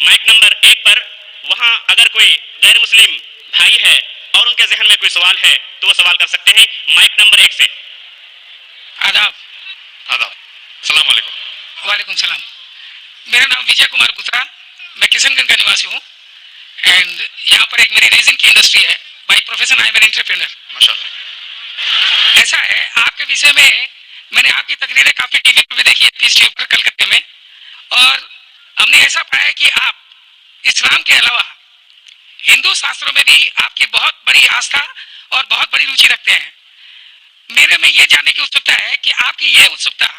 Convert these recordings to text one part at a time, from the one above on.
Mic number 1 पर, वहां अगर कोई गैर मुस्लिम भाई है और उनके जहन में कोई सवाल है तो वो सवाल कर सकते हैं। माइक नंबर 1 से। आदाब। आदाब। अस्सलाम वालेकुम। वालेकुम सलाम। मेरा नाम विजय कुमार गुत्रा, मैं किशनगंज का निवासी हूँ एंड यहाँ पर एक मेरी रेजिंग की इंडस्ट्री है। By profession I am an entrepreneur. माशाल्लाह। ऐसा है, आपके विषय में मैंने आपकी तकरीरें काफ़ी टीवी पर भी देखी है, पीस टीवी पर कलकत्ते में, और हमने ऐसा पाया कि आप इस्लाम के अलावा हिंदू शास्त्रों में भी आपकी बहुत बड़ी आस्था और बहुत बड़ी रुचि रखते हैं। मेरे में ये जानने की उत्सुकता है कि आपकी ये उत्सुकता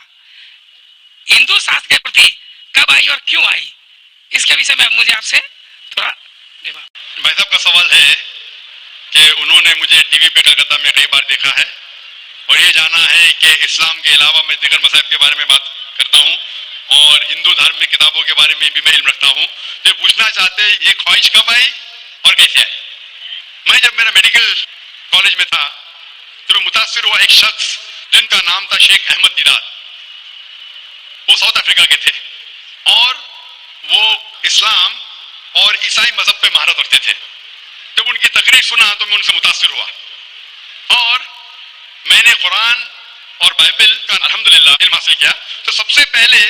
हिंदू शास्त्र के प्रति कब आई और क्यों आई, इसके विषय में मुझे आपसे थोड़ा जवाब। भाई साहब का सवाल है कि उन्होंने मुझे टीवी पे कलकत्ता में कई बार देखा है और ये जाना है कि इस्लाम के अलावा मैं दिगर मज़हब के बारे में बात करता हूँ और हिंदू धार्मिक किताबों के बारे में भी मैं इल्म रखता हूँ। तो पूछना चाहते हैं ये ख्वाहिश कब आई और कैसे आई। मैं जब मेरा मेडिकल कॉलेज में था तो मैं मुतासिर हुआ एक शख्स जिनका नाम था शेख अहमद दीदार। वो साउथ अफ्रीका के थे और वो इस्लाम और ईसाई मजहब पे महारत रखते थे। जब उनकी तकरीर सुना तो मैं उनसे मुतासिर हुआ और मैंने कुरान और बाइबल का अल्हम्दुलिल्लाह इल्म हासिल किया। तो सबसे पहले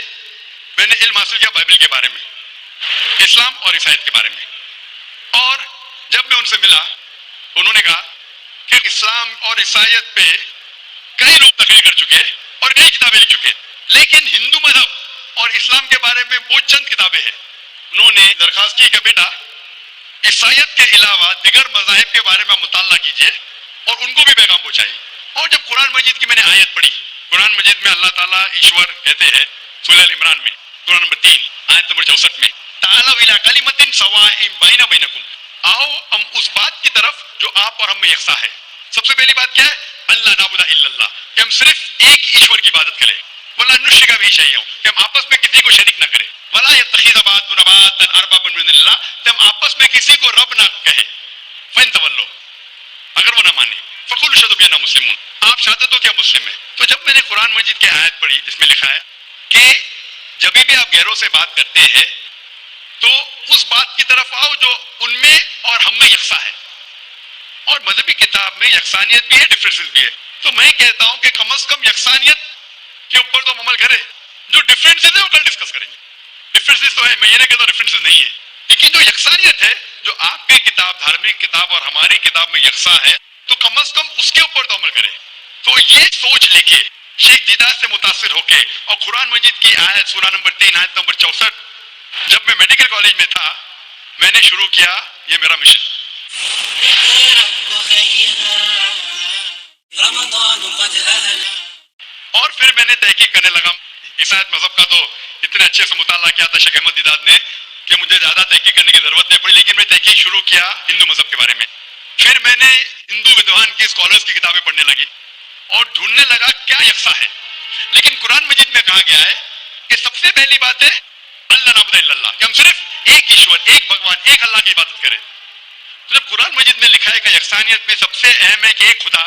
मैंने इल्म हासिल किया बाइबल के बारे में, इस्लाम और ईसाईयत के बारे में। और जब मैं उनसे मिला उन्होंने कहा कि इस्लाम और ईसाईयत पे कई लोग तकरीर कर चुके और कई किताबें लिख चुके, लेकिन हिंदू मजहब और इस्लाम के बारे में वो चंद किताबें हैं। उन्होंने दरखास्त की कि बेटा ईसाईयत के अलावा दिगर मज़ाहिब के बारे में मुताला कीजिए और उनको भी पैगाम पहुंचाइए। और जब कुरान मजीद की मैंने आयत पढ़ी, कुरान मजीद में अल्लाह ताला ईश्वर कहते हैं सूरह अल इमरान में सूरह नंबर 3 आयत नंबर 64 में, ताअलू इला कलिमतिन सवाइन बैना बैनकुम, आओ हम उस बात की तरफ जो आप और हम में यकसा है। सबसे पहली बात क्या है? अल्लाह नाबुदा इल्लल्लाह, कि हम सिर्फ एक ईश्वर की इबादत करें। वला नुश्रिका बिही शैय्यन, कि हम आपस में किसी को शरीक ना करें। वला यत्तखिज़ बादुना बादन अरबाबन मिन दुनिल्लाह, कि हम आपस में किसी को रब ना कहे। फइन तवल्लो, अगर वो ना माने, फकुलू शहदू बिअन्ना मुस्लिमून, आप शहादत दो क्या मुस्लिम है। तो जब मैंने कुरान मजीद की आयत पढ़ी जिसमें लिखा है कि जब भी आप गैरों से बात करते हैं तो उस बात की तरफ आओ जो उनमें और हम में यकसा है। और मजहबी किताब में यकसानियत भी है, डिफरेंसेस भी है। तो मैं कहता हूं कि कम से कम यकसानियत के ऊपर तो हम अमल करें, जो डिफरेंसेस है वो कल डिस्कस करेंगे। डिफरेंसेस तो है, मैं ये नहीं कहता डिफरेंसेस नहीं है, लेकिन जो यकसानियत है, जो आपकी किताब धार्मिक किताब और हमारी किताब में यकसा है, तो कम से कम उसके ऊपर तो अमल करें। तो ये सोच लेके शेख दीदार से मुतासिर होके और कुरान मजीद की आयत सूरा नंबर 3 आयत नंबर 64 जब मैं मेडिकल कॉलेज में था मैंने शुरू किया ये मेरा मिशन। और फिर मैंने तहकीक करने लगा। ईसाईयत मजहब का तो इतने अच्छे से मुताला किया था शेख अहमद दीदार ने कि मुझे ज्यादा तहकीक करने की जरूरत नहीं पड़ी, लेकिन मैं तहकीक शुरू किया हिंदू मजहब के बारे में। फिर मैंने हिंदू विद्वान की स्कॉलर्स की किताबें पढ़ने लगी और ढूंढने लगा क्या यकसा है। लेकिन कुरान मजीद में कहा गया है कि सबसे पहली बात है अल्लाह नाबुदा इल्लल्लाह, कि हम सिर्फ एक ईश्वर, एक भगवान, एक अल्लाह की इबादत करें। तो जब कुरान मजीद में लिखा है कि यकसानियत में सबसे अहम है कि एक खुदा,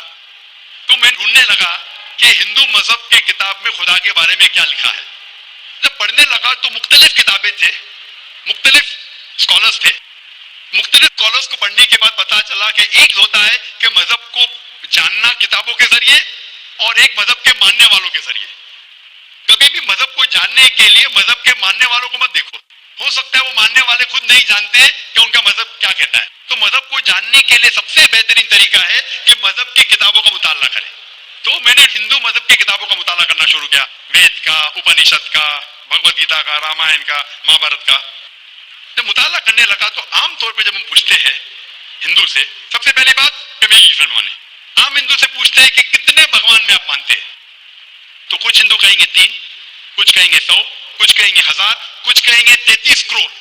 तो मैं ढूंढने लगा कि हिंदू मजहब के किताब में खुदा के बारे में क्या लिखा है। जब पढ़ने लगा तो मुख्तलिफ किताबें थे, मुख्तलिफ स्कॉलर्स थे। मुख्तलिफ स्कॉलर्स को पढ़ने के बाद पता चला कि एक होता है कि मजहब को जानना किताबों के जरिए और एक मजहब के मानने वालों के जरिए। कभी भी मजहब को जानने के लिए मजहब के मानने वालों को मत देखो, हो सकता है वो मानने वाले खुद नहीं जानते कि उनका मजहब क्या कहता है। तो मजहब को जानने के लिए सबसे बेहतरीन तरीका है कि मजहब की किताबों का मुताला करें। तो मैंने हिंदू मजहब की किताबों का मुताला करना शुरू किया, वेद का, उपनिषद का, भगवद गीता का, रामायण का, महाभारत का। जब मुताला करने लगा तो आमतौर पर जब हम पूछते हैं हिंदू से, सबसे पहली बात कि मैं ईश्वर माने। आम हिंदू से पूछते हैं कि कितने भगवान में आप मानते हैं, तो कुछ हिंदू कहेंगे 3, कुछ कहेंगे 100, कुछ कहेंगे 1000, कुछ कहेंगे 33 करोड़।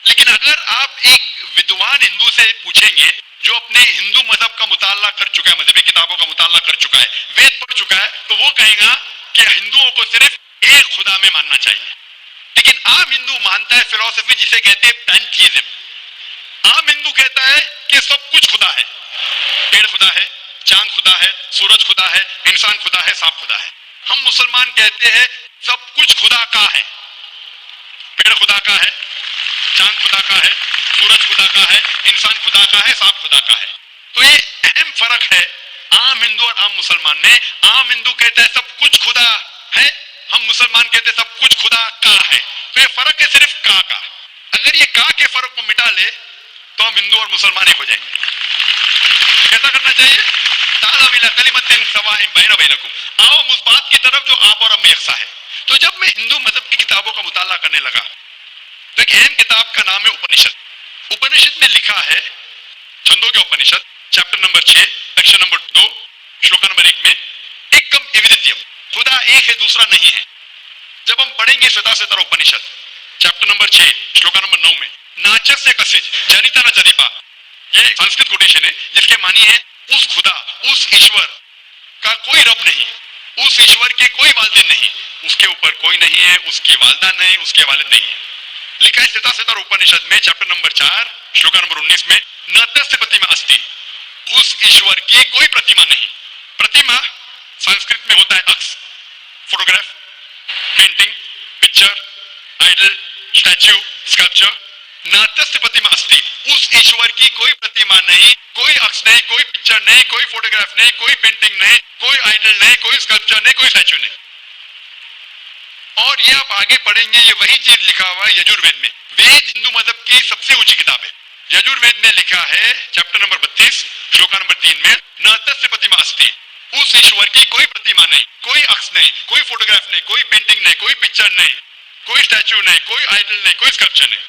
लेकिन अगर आप एक विद्वान हिंदू से पूछेंगे जो अपने हिंदू मजहब का मुताला कर चुका है, मजहबी किताबों का मुताला कर चुका है, वेद पढ़ चुका है, तो वो कहेगा कि हिंदुओं को सिर्फ एक खुदा में मानना चाहिए। लेकिन आम हिंदू मानता है फिलॉसफी जिसे कहते हैं पैंथीइज्म। आम हिंदू कहता है कि सब कुछ खुदा है, पेड़ खुदा है, चांद खुदा है, सूरज खुदा है, इंसान खुदा है, सांप खुदा है। हम मुसलमान कहते हैं सब कुछ खुदा का है, पेड़ खुदा का है, चांद खुदा का है, सूरज खुदा का है, इंसान खुदा का है, सांप खुदा का है। तो ये अहम फर्क है आम हिंदू और आम मुसलमान में। आम हिंदू कहते हैं सब कुछ खुदा है, हम मुसलमान कहते हैं सब कुछ खुदा का है। तो ये फर्क है सिर्फ का। अगर ये का के फर्क को मिटा ले तो हम हिंदू और मुसलमान एक हो जाएंगे। कैसा करना चाहिए? ताला कलिमतिन सवाइन बैना बैनकुम, आओ उस बात की तरफ जो आप और हम में यकसा है। तो जब मैं हिंदू मजहब की किताबों का मुताला करने लगा तो एक अहम किताब का नाम है उपनिषद। उपनिषद में लिखा है, छंदोग्य उपनिषद चैप्टर नंबर 6 सेक्शन नंबर 2 श्लोक नंबर 1 में, एकम एविदित्यम, खुदा एक है दूसरा नहीं है। जब हम पढ़ेंगे श्वेताश्वेतर उपनिषद चैप्टर नंबर 6 श्लोक नंबर 9 में, नाचस्य कसिज जनिता न चदीपा, ये संस्कृत कोटेशन है जिसके मानी है उस खुदा, उस ईश्वर का कोई रब नहीं, उस ईश्वर के कोई वालिद नहीं, उसके ऊपर कोई नहीं है, उसकी वालदा नहीं, उसके वालिद नहीं है। लिखा है श्वेताश्वेतर उपनिषद में चैप्टर नंबर 4 श्लोक नंबर 19 में, न तस्य प्रतिमा अस्ति, उस ईश्वर की कोई प्रतिमा नहीं। प्रतिमा संस्कृत में होता है अक्स, photograph, painting, picture, idol, statue, sculpture. न तस्य प्रतिमा अस्ति, उस ईश्वर की कोई प्रतिमा नहीं, कोई अक्स नहीं, कोई पिक्चर नहीं, कोई फोटोग्राफ नहीं, कोई पेंटिंग नहीं, कोई आइडल नहीं, कोई स्कल्पचर नहीं, कोई स्टैच्यू नहीं। और ये आप आगे पढ़ेंगे, ये वही चीज लिखा हुआ है यजुर्वेद में। वेद हिंदू मजहब की सबसे ऊंची किताब है। यजुर्वेद में लिखा है चैप्टर नंबर 32 श्लोक नंबर 3 में, न तस्य प्रतिमा अस्ति, उस ईश्वर की कोई प्रतिमा नहीं, कोई अक्स नहीं, कोई फोटोग्राफ नहीं, कोई पेंटिंग नहीं, कोई पिक्चर नहीं, कोई स्टैच्यू नहीं, कोई आइडल नहीं, कोई स्कल्पचर नहीं।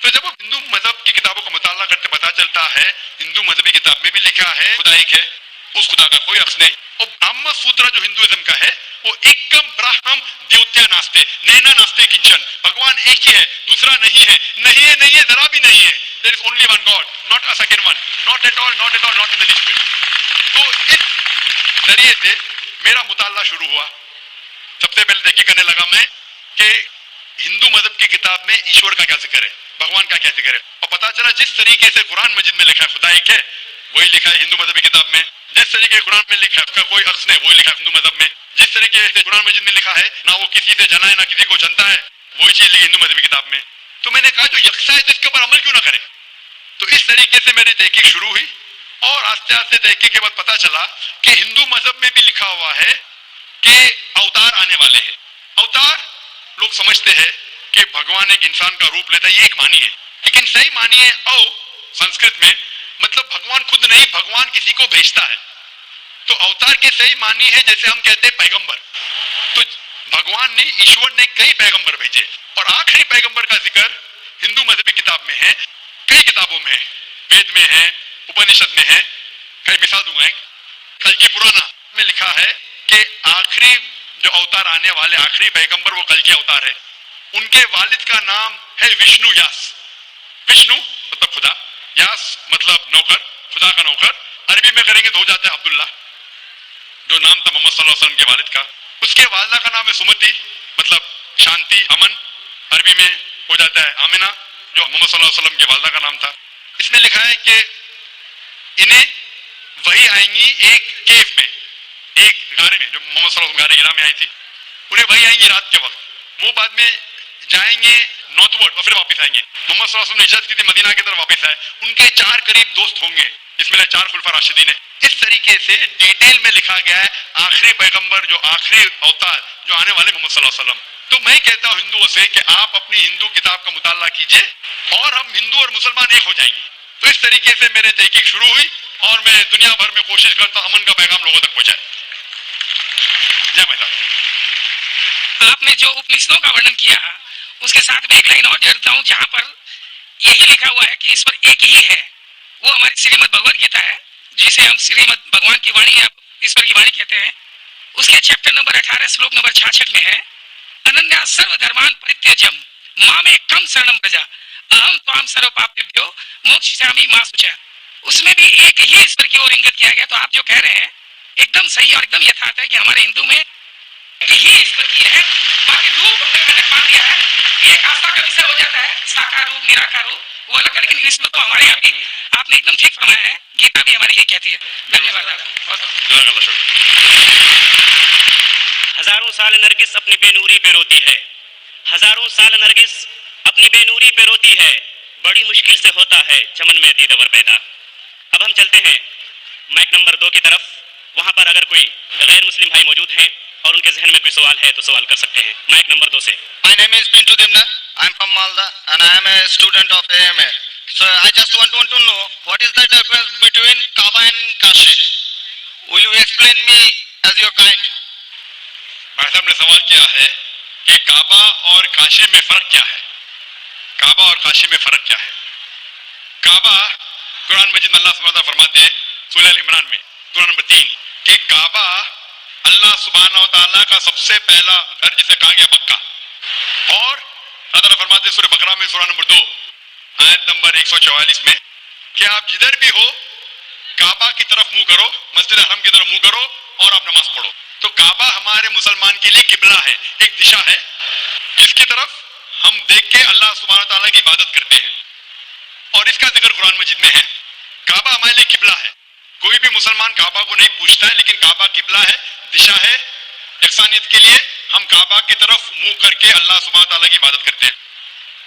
तो जब हम हिंदू मजहब की किताबों का मुताला करते पता चलता है हिंदू मजहबी किताब में भी लिखा है खुदा एक है, उस खुदा का कोई अक्स नहीं। और ब्राह्म सूत्र जो हिंदुइज्म का है वो एकम ब्राह्मम द्योत्या नास्ते नैना नास्ते किंचन, भगवान एक ही है, दूसरा नहीं है, नहीं है, नहीं है, जरा भी नहीं है। There is only one God, not a second one, not at all, not at all, not in the least bit. तो इस जरिए से मेरा मुताला शुरू हुआ। सबसे पहले देखिए करने लगा मैं कि हिंदू मजहब की किताब में ईश्वर का क्या जिक्र है, भगवान का क्या जिक्र है। और पता चला जिस तरीके से कुरान मजीद में लिखा है खुदा एक है, वही लिखा है हिंदू मजहबी किताब में। जिस तरीके कुरान में लिखा है उसका कोई अक्स नहीं, वही लिखा है हिंदू मजहब में। जिस तरीके से कुरान मजीद में लिखा है ना वो किसी से जना है ना किसी को जनता है, वही चीज लिखी हिंदू मजहबी किताब में। तो मैंने कहा जो यकसा है तो इसके ऊपर अमल क्यों ना करें। तो इस तरीके से मेरी तहकीक शुरू हुई और आस्ते आस्ते तहकीक के बाद पता चला कि हिंदू मजहब में भी लिखा हुआ है कि अवतार आने वाले हैं। अवतार लोग समझते हैं कि भगवान एक इंसान का रूप लेता है, ये एक मानी है, लेकिन सही मानी है संस्कृत में मतलब भगवान खुद नहीं, भगवान किसी को भेजता है। तो अवतार के सही मानी है जैसे हम कहते हैं पैगंबर। तो भगवान ने, ईश्वर ने कई पैगंबर भेजे और आखिरी पैगंबर का जिक्र हिंदू मजहबी किताब में है, कई किताबों में, वेद में है, उपनिषद में है। कई मिसाल दूंगा, कल्कि पुराना में लिखा है कि आखिरी जो अवतार आने वाले आखिरी पैगंबर वो कल्कि अवतार है। उनके वालिद का नाम है विष्णु यास। विष्णु मतलब खुदा, यास मतलब नौकर, खुदा का नौकर। अरबी में करेंगे तो हो जाता है अब्दुल्ला, जो नाम था मोहम्मद सल्लल्लाहु अलैहि वसल्लम के वालिद का। उसके वालिदा का नाम है सुमति, मतलब शांति, अमन। अरबी में हो जाता है आमिना, जो मोहम्मद सल्लल्लाहु अलैहि वसल्लम के वालिदा का नाम था। इसमें लिखा है कि इन्हें वही आएंगी एक केव में, एक गारे में, जो मोहम्मद सल्लल्लाहु अलैहि वसल्लम गारे गिरा में आई थी, उन्हें वही आएंगी रात के वक्त। वो बाद में जाएंगे नॉर्थवर्ड और फिर वापस आएंगे। मोहम्मद सल्लल्लाहु अलैहि वसल्लम ने हिजरत की थी, मदीना की तरफ वापस आए। उनके 4 करीब दोस्त होंगे, इसमें 4 खुलफा राशिदीन है। इस तरीके से डिटेल में लिखा गया है आखिरी पैगंबर, जो आखिरी अवतार जो आने वाले मोहम्मद सल्लल्लाहु अलैहि वसल्लम। तो मैं कहता हूं हिंदुओं से कि आप अपनी हिंदू किताब का मुताला कीजिए और हम हिंदू और मुसलमान एक हो जाएंगे। तो इस तरीके से मेरे तहकीक शुरू हुई और मैं दुनिया भर में कोशिश करता हूं अमन का पैगाम लोगों तक पहुंचाए। जय माता। आपने जो उपनिषदों का वर्णन किया उसके साथ में एक लाइन और जोड़ता हूं, जहां पर यही लिखा हुआ है कि ईश्वर एक ही है। वो हमारी श्रीमद् भगवद गीता है, जिसे हम श्रीमद् भगवान की वाणी या ईश्वर की वाणी कहते हैं। उसके चैप्टर नंबर 18 श्लोक नंबर 66 में है, अनन्या सर्व धर्मान परित्यज्यम मामे कम शरणम प्रजा अहम त्वाम सर्व पापेभ्यो मोक्षयिष्यामि मा शुचा। उसमें भी एक ही ईश्वर की ओर इंगित किया गया। तो आप जो कह रहे हैं एकदम सही और एकदम यथार्थ है कि हमारे हिंदू में ही ईश्वर की है, बाकी रूप हमने कनेक्ट मान दिया है। एक आस्था का विषय हो जाता है, साकार रूप, निराकार रूप, वो अलग है। लेकिन ईश्वर तो हमारे यहाँ भी आपने एकदम ठीक फरमाया है, गीता भी हमारी ये कहती है। धन्यवाद आपको, बहुत हजारों साल नरगिस अपनी बेनूरी पे रोती है, हजारों साल नरगिस अपनी बेनूरी पे रोती है। बड़ी मुश्किल से होता है चमन में दीदावर पैदा। अब हम चलते हैं माइक नंबर 2 की तरफ। वहां पर अगर कोई गैर मुस्लिम भाई मौजूद हैं और उनके जहन में कोई सवाल है तो सवाल कर सकते हैं। माइक नंबर 2 से। My name is Pintu Dimna. I am from Malda and I am a student of AMA. So I just want to know what is the difference between Kaaba and Kashi? Will you explain me as your kind? भाई साहब ने सवाल किया है कि काबा और काशी में फर्क क्या है। काबा और काशी में फर्क क्या है। काबा कुरान मजीद में अल्लाह सुब्हानहू व तआला फरमाते हैं सूरह अल इमरान में सूरह नंबर 3 कि काबा अल्लाह सुब्हानहू व तआला का सबसे पहला घर जिसे कहा गया मक्का। और अल्लाह ताला फरमाते हैं सूरह बकरा में सूरह नंबर 2 आयत नंबर 144 में कि आप जिधर भी हो काबा की तरफ मुंह करो, मस्जिद हरम की तरफ मुंह करो और आप नमाज पढ़ो। तो काबा हमारे मुसलमान के लिए किबला है, एक दिशा है जिसकी तरफ हम देख के अल्लाह सुब्हानहू व तआला की इबादत करते हैं। और इसका जिक्र कुरान मजीद में है। काबा हमारे लिए किबला है। कोई भी मुसलमान काबा को नहीं पूछता है, लेकिन काबा किबला है, दिशा है यकसानियत के लिए। हम काबा की तरफ मुंह करके अल्लाह सुब्हानहू व तआला की इबादत करते हैं।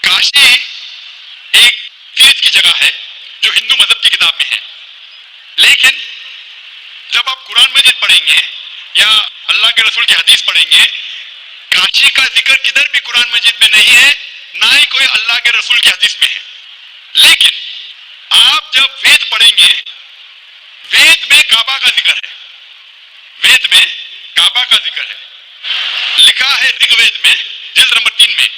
काशी एक तीर्थ की जगह है जो हिंदू मजहब की किताब में है, लेकिन जब आप कुरान मजीद पढ़ेंगे या अल्लाह के रसूल की हदीस पढ़ेंगे, काशी का जिक्र किधर भी कुरान मजीद में नहीं है, ना ही कोई अल्लाह के रसूल की हदीस में है। लेकिन आप जब वेद पढ़ेंगे, वेद में काबा का जिक्र है। वेद में काबा का जिक्र है। लिखा है ऋग्वेद में जिल्द नंबर 3 में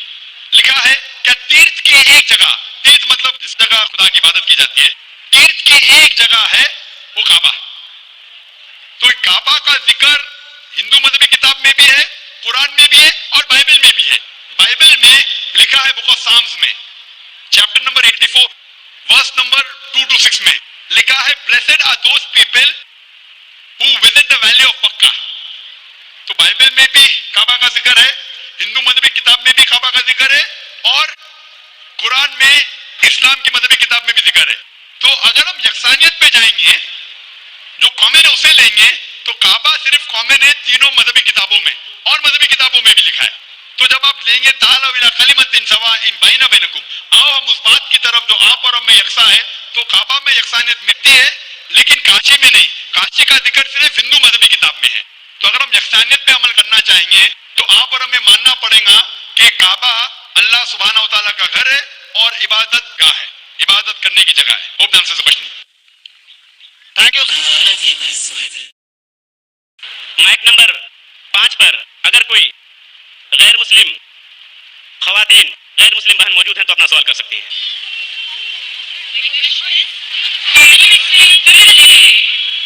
लिखा है कि तीर्थ की एक जगह, तीर्थ मतलब जिस जगह खुदा की इबादत की जाती है, तीर्थ की एक जगह है वो काबा। तो काबा का जिक्र हिंदू मजहबी किताब में भी है, कुरान में भी है और बाइबल में भी है। बाइबल में लिखा है बुक ऑफ साम्स में chapter number 84 verse number 2 to 6 में लिखा है blessed are those people who visit the valley of Mecca. तो बाइबल में भी काबा का जिक्र है, हिंदू मजहबी किताब में भी काबा का जिक्र है और कुरान में इस्लाम की मजहबी किताब में भी जिक्र है। तो अगर हम यकसानियत पे जाएंगे, जो कॉमन है उसे लेंगे, तो काबा सिर्फ कॉमन है तीनों मजहबी किताबों में और मजहबी किताबों में भी लिखा है। तो जब आप लेंगे ताला इला कलिमतिन सवाइन बैना बैनकुम, आओ हम उस बात की तरफ जो आप और हम में यकसा है, तो काबा में यकसानियत मिलती है, लेकिन काशी में नहीं। काशी का जिक्र सिर्फ हिंदू मजहबी किताब में है। तो अगर हम यकसानियत पे अमल करना चाहेंगे तो आप और हमें मानना पड़ेगा कि काबा अल्लाह सुब्हानहू व तआला का घर है और इबादत गाह है, इबादत करने की जगह है। Hope that answers the question. Thank you. Mic number 5 पर अगर कोई गैर मुस्लिम खवातीन, गैर मुस्लिम बहन मौजूद हैं तो अपना सवाल कर सकती हैं।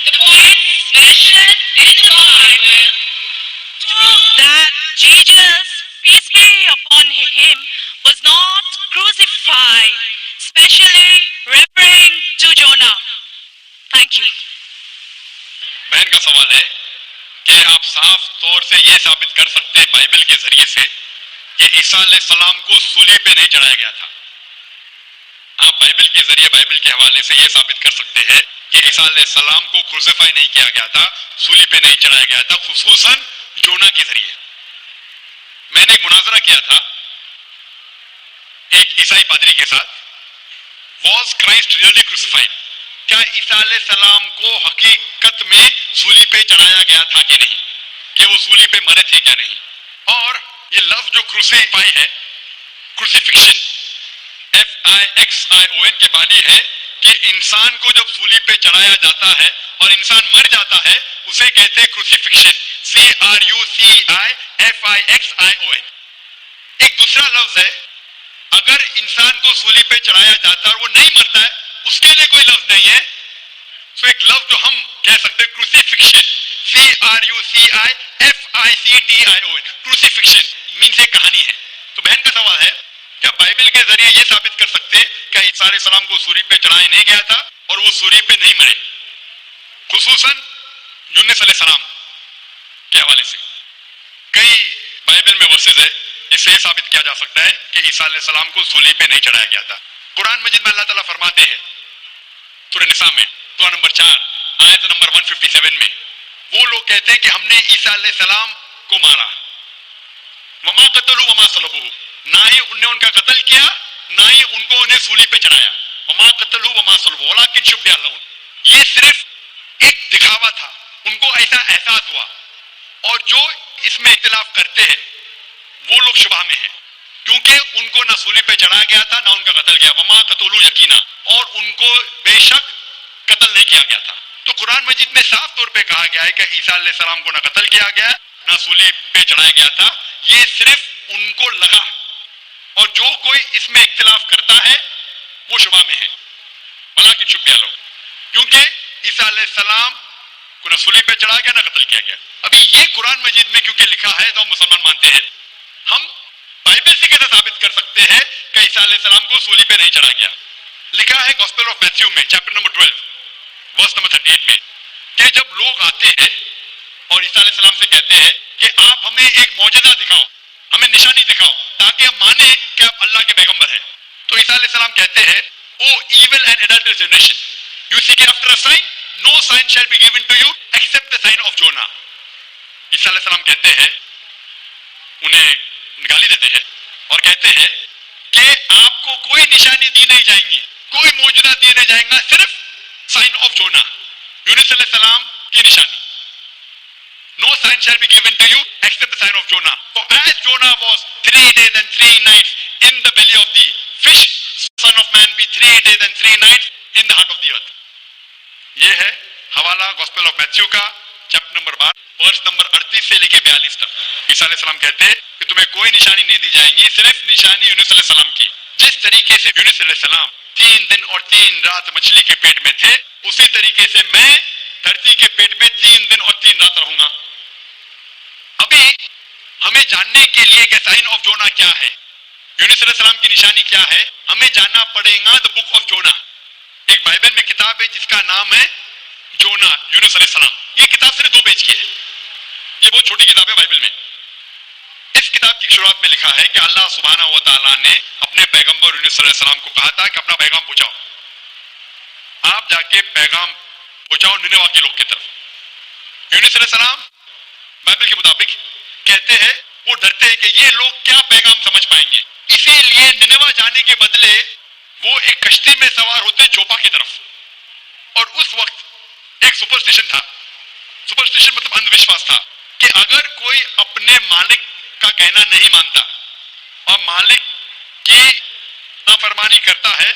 The points mentioned in the Bible prove that Jesus, peace be upon him, was not crucified, especially referring to Jonah. Thank you. बहन का सवाल है कि आप साफ तौर से यह साबित कर सकते हैं बाइबल के जरिए से कि ईसा अलैहिस्सलाम को सूली पे नहीं चढ़ाया गया था। आप बाइबल के जरिए, बाइबल के हवाले से यह साबित कर सकते हैं कि ईसा अलैहिस्सलाम को क्रूसिफाई नहीं किया गया था, सूली पे नहीं चढ़ाया गया था, खुसूसन जोना के जरिए। मैंने एक मुनाजरा किया था एक ईसाई पादरी के साथ, वॉज क्राइस्ट रियली क्रूसिफाइड? क्या ईसा अलैहिस्सलाम को हकीकत में सूली पे चढ़ाया गया था कि नहीं, कि वो सूली पे मरे थे क्या नहीं? और ये लफ्ज जो क्रूसीफाई है, क्रूसीफिक्शन FIXION के बानी है कि इंसान को जब सूली पे चढ़ाया जाता है और इंसान मर जाता है उसे कहते हैं क्रूसीफिक्शन, CRUCIFIXION। एक दूसरा लफ्ज है, अगर इंसान को सूली पे चढ़ाया जाता है और वो नहीं मरता है, उसके लिए कोई लफ्ज नहीं है। तो एक लफ्ज जो हम कह सकते हैं क्रूसीफिक्शन, CRUCIFICTION, क्रूसीफिक्शन मीन्स एक कहानी है। तो बहन का सवाल है, क्या बाइबल के जरिए यह साबित कर सकते हैं कि ईसा अलैहिस्सलाम को सूली पे चढ़ाया नहीं गया था और वो सूली पे नहीं मरे, खुसूसन यूनुस अलैहिस्सलाम के हवाले से? कई बाइबल में वर्सेस है इससे साबित किया जा सकता है कि ईसा अलैहिस्सलाम को सूली पे नहीं चढ़ाया गया था। कुरान मजीद में अल्लाह ताला फरमाते हैं सूरह निसा में सूरा नंबर 4 आयत नंबर 157 में, वो लोग कहते हैं कि हमने ईसा अलैहिस्सलाम को मारा, वमा कतलू वमा सलबू, ना ही उनने उनका कत्ल किया, ना ही उनको उन्हें सूली पे चढ़ाया, वमा कतलहू वमा सलबू वलाकिन शुब्बिहा लहुम। ये सिर्फ एक दिखावा था, उनको ऐसा एहसास हुआ। और जो इसमें इख्तिलाफ करते हैं वो लोग शुबहा में हैं, क्योंकि उनको ना सूली पे चढ़ाया गया था ना उनका कत्ल किया, वमा कतलू यकीना, और उनको बेशक कत्ल नहीं किया गया था। तो कुरान मजीद में साफ तौर पे कहा गया है कि ईसा अलैहिस्सलाम को ना कत्ल किया गया ना सूली पे चढ़ाया गया था, ये सिर्फ उनको लगा। और जो कोई इसमें इख्तिलाफ करता है वो शुबहा में है, वलाकिन शुब्बिहा लहुम, क्योंकि ईसा अलैहिस्सलाम को ना सूली पे चढ़ाया गया ना कत्ल किया गया। अभी ये कुरान मजीद में क्योंकि लिखा है तो मुसलमान मानते हैं। हम बाइबल से कैसे साबित कर सकते हैं कि ईसा अलैहिस्सलाम को सूली पे नहीं चढ़ाया गया? लिखा है गॉस्पेल ऑफ मैथ्यू में चैप्टर नंबर 12 वर्स नंबर 38 में कि जब लोग आते हैं और ईसा अलैहिस्सलाम से कहते हैं कि आप हमें एक मौजज़ा दिखाओ, हमें निशानी दिखाओ ताकि हम माने कि आप अल्लाह के पैगंबर हैं, तो ईसा अलैहिस्सलाम कहते हैं, O evil and adulterous generation, you seek after a sign, no sign shall be given to you except the sign of Jonah. ईसा अलैहिस्सलाम कहते हैं, उन्हें गाली देते हैं और कहते हैं कि आपको कोई निशानी दी नहीं जाएंगी, कोई मौजूदा दिए नहीं जाएगा, सिर्फ साइन ऑफ जोना, यूनुस अलैहिस्सलाम की निशानी। No sign shall be given to you except the sign of Jonah. For as Jonah was 3 days and 3 nights in the belly of the fish, Son of Man be 3 days and 3 nights in the heart of the earth. ये है हवाला gospel of Matthew का chapter number 12 verse number 38 से लेके 42 तक। ईसा अलैहिस्सलाम कहते हैं कि तुम्हें कोई निशानी नहीं दी जाएगी, सिर्फ निशानी यूनुस अलैहिस्सलाम की। जिस तरीके से यूनुस अलैहिस्सलाम 3 दिन और 3 रात मछली के पेट में थे, उसी तरीके से मैं धरती के पेट में 3 दिन और 3 रात रहूंगा। अभी हमें जानने के लिए कि साइन ऑफ जोना क्या है, यूनुस अलैहिस्सलाम की निशानी क्या है, हमें जानना पड़ेगा द बुक ऑफ जोना। एक बाइबल में किताब है जिसका नाम है जोना यूनुस अलैहिस्सलाम। ये किताब सिर्फ 2 पेज की है, ये बहुत छोटी किताब है बाइबल में। इस किताब की शुरुआत में लिखा है कि अल्लाह सुब्हानहू व तआला ने अपने पैगंबर यूनुस अलैहिस्सलाम को कहा था कि अपना पैगाम पहुंचाओ, आप जाके पैगाम पहुंचाओ निनेवा के लोग की तरफ। यूनुस अलैहिस्सलाम बाइबल के मुताबिक कहते हैं वो डरते हैं कि ये लोग क्या पैगाम समझ पाएंगे, इसीलिए निनेवा जाने के बदले वो एक कश्ती में सवार होते जोपा की तरफ। और उस वक्त एक सुपरस्टिशन था, सुपरस्टिशन मतलब अंधविश्वास था कि अगर कोई अपने मालिक का कहना नहीं मानता और मालिक की नाफरमानी करता है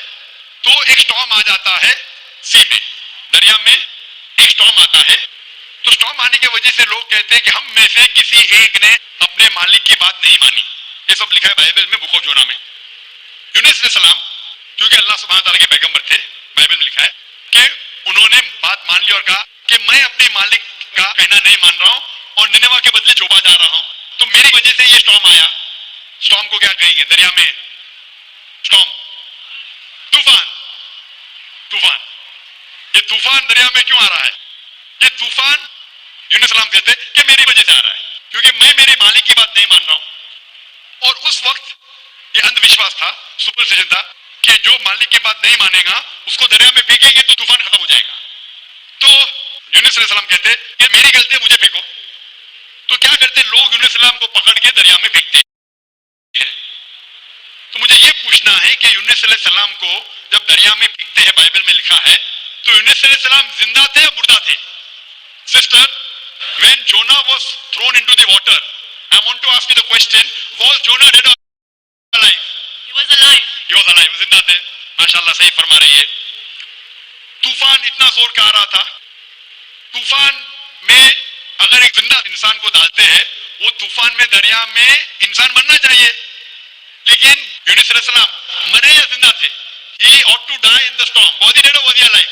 तो एक स्टॉर्म आ जाता है, सी में दरिया में एक स्टॉर्म आता है। तो स्टॉर्म आने की वजह से लोग कहते हैं कि हम में से किसी एक ने अपने मालिक की बात नहीं मानी। ये सब लिखा है बाइबल में बुक ऑफ जोना में। यूनुस अलैहिस्सलाम क्योंकि अल्लाह सुब्हानहू व तआला के पैगंबर थे, बाइबल में लिखा है कि उन्होंने बात मान ली और कहा कि मैं अपने मालिक का कहना नहीं मान रहा हूं और निनेवा के बदले जोपा जा रहा हूं, तो मेरी वजह से ये स्टॉर्म आया। स्टॉर्म को क्या कहेंगे दरिया में? स्टॉर्म, तूफान। तूफान, ये तूफान दरिया में क्यों आ रहा है? ये तूफान यूनुस अलैहिस्सलाम कहते हैं कि मेरी वजह से आ रहा है, क्योंकि मैं मेरे मालिक की बात नहीं मान रहा हूं। और उस वक्त ये अंधविश्वास था, सुपरस्टिशन था कि जो मालिक की बात नहीं मानेगा उसको दरिया में फेंकेंगे तो तूफान खत्म हो जाएगा। तो यूनुस अलैहिस्सलाम कहते कि मेरी गलती है, मुझे फेंको। तो क्या करते लोग यूनुस अलैहिस्सलाम को पकड़ के दरिया में फेंकते हैं। तो मुझे ये पूछना है कि यूनुस अलैहिस्सलाम को जब दरिया में फेंकते हैं, बाइबल में लिखा है, तो यूनुस अलैहिस्सलाम जिंदा थे या मुर्दा थे? Sister, when Jonah was thrown into the water, I want to ask you the question, was Jonah dead or alive? He was alive. He was alive, जिंदा थे। माशाल्लाह सही फरमा रही है। तूफान इतना जोर का आ रहा था, तूफान में अगर एक जिंदा इंसान को डालते हैं, वो तूफान में दरिया में इंसान मरना चाहिए, लेकिन यूनुस अलैहिस्सलाम मरे या जिंदा थे? He ought to die in the storm. Was he dead or was he alive?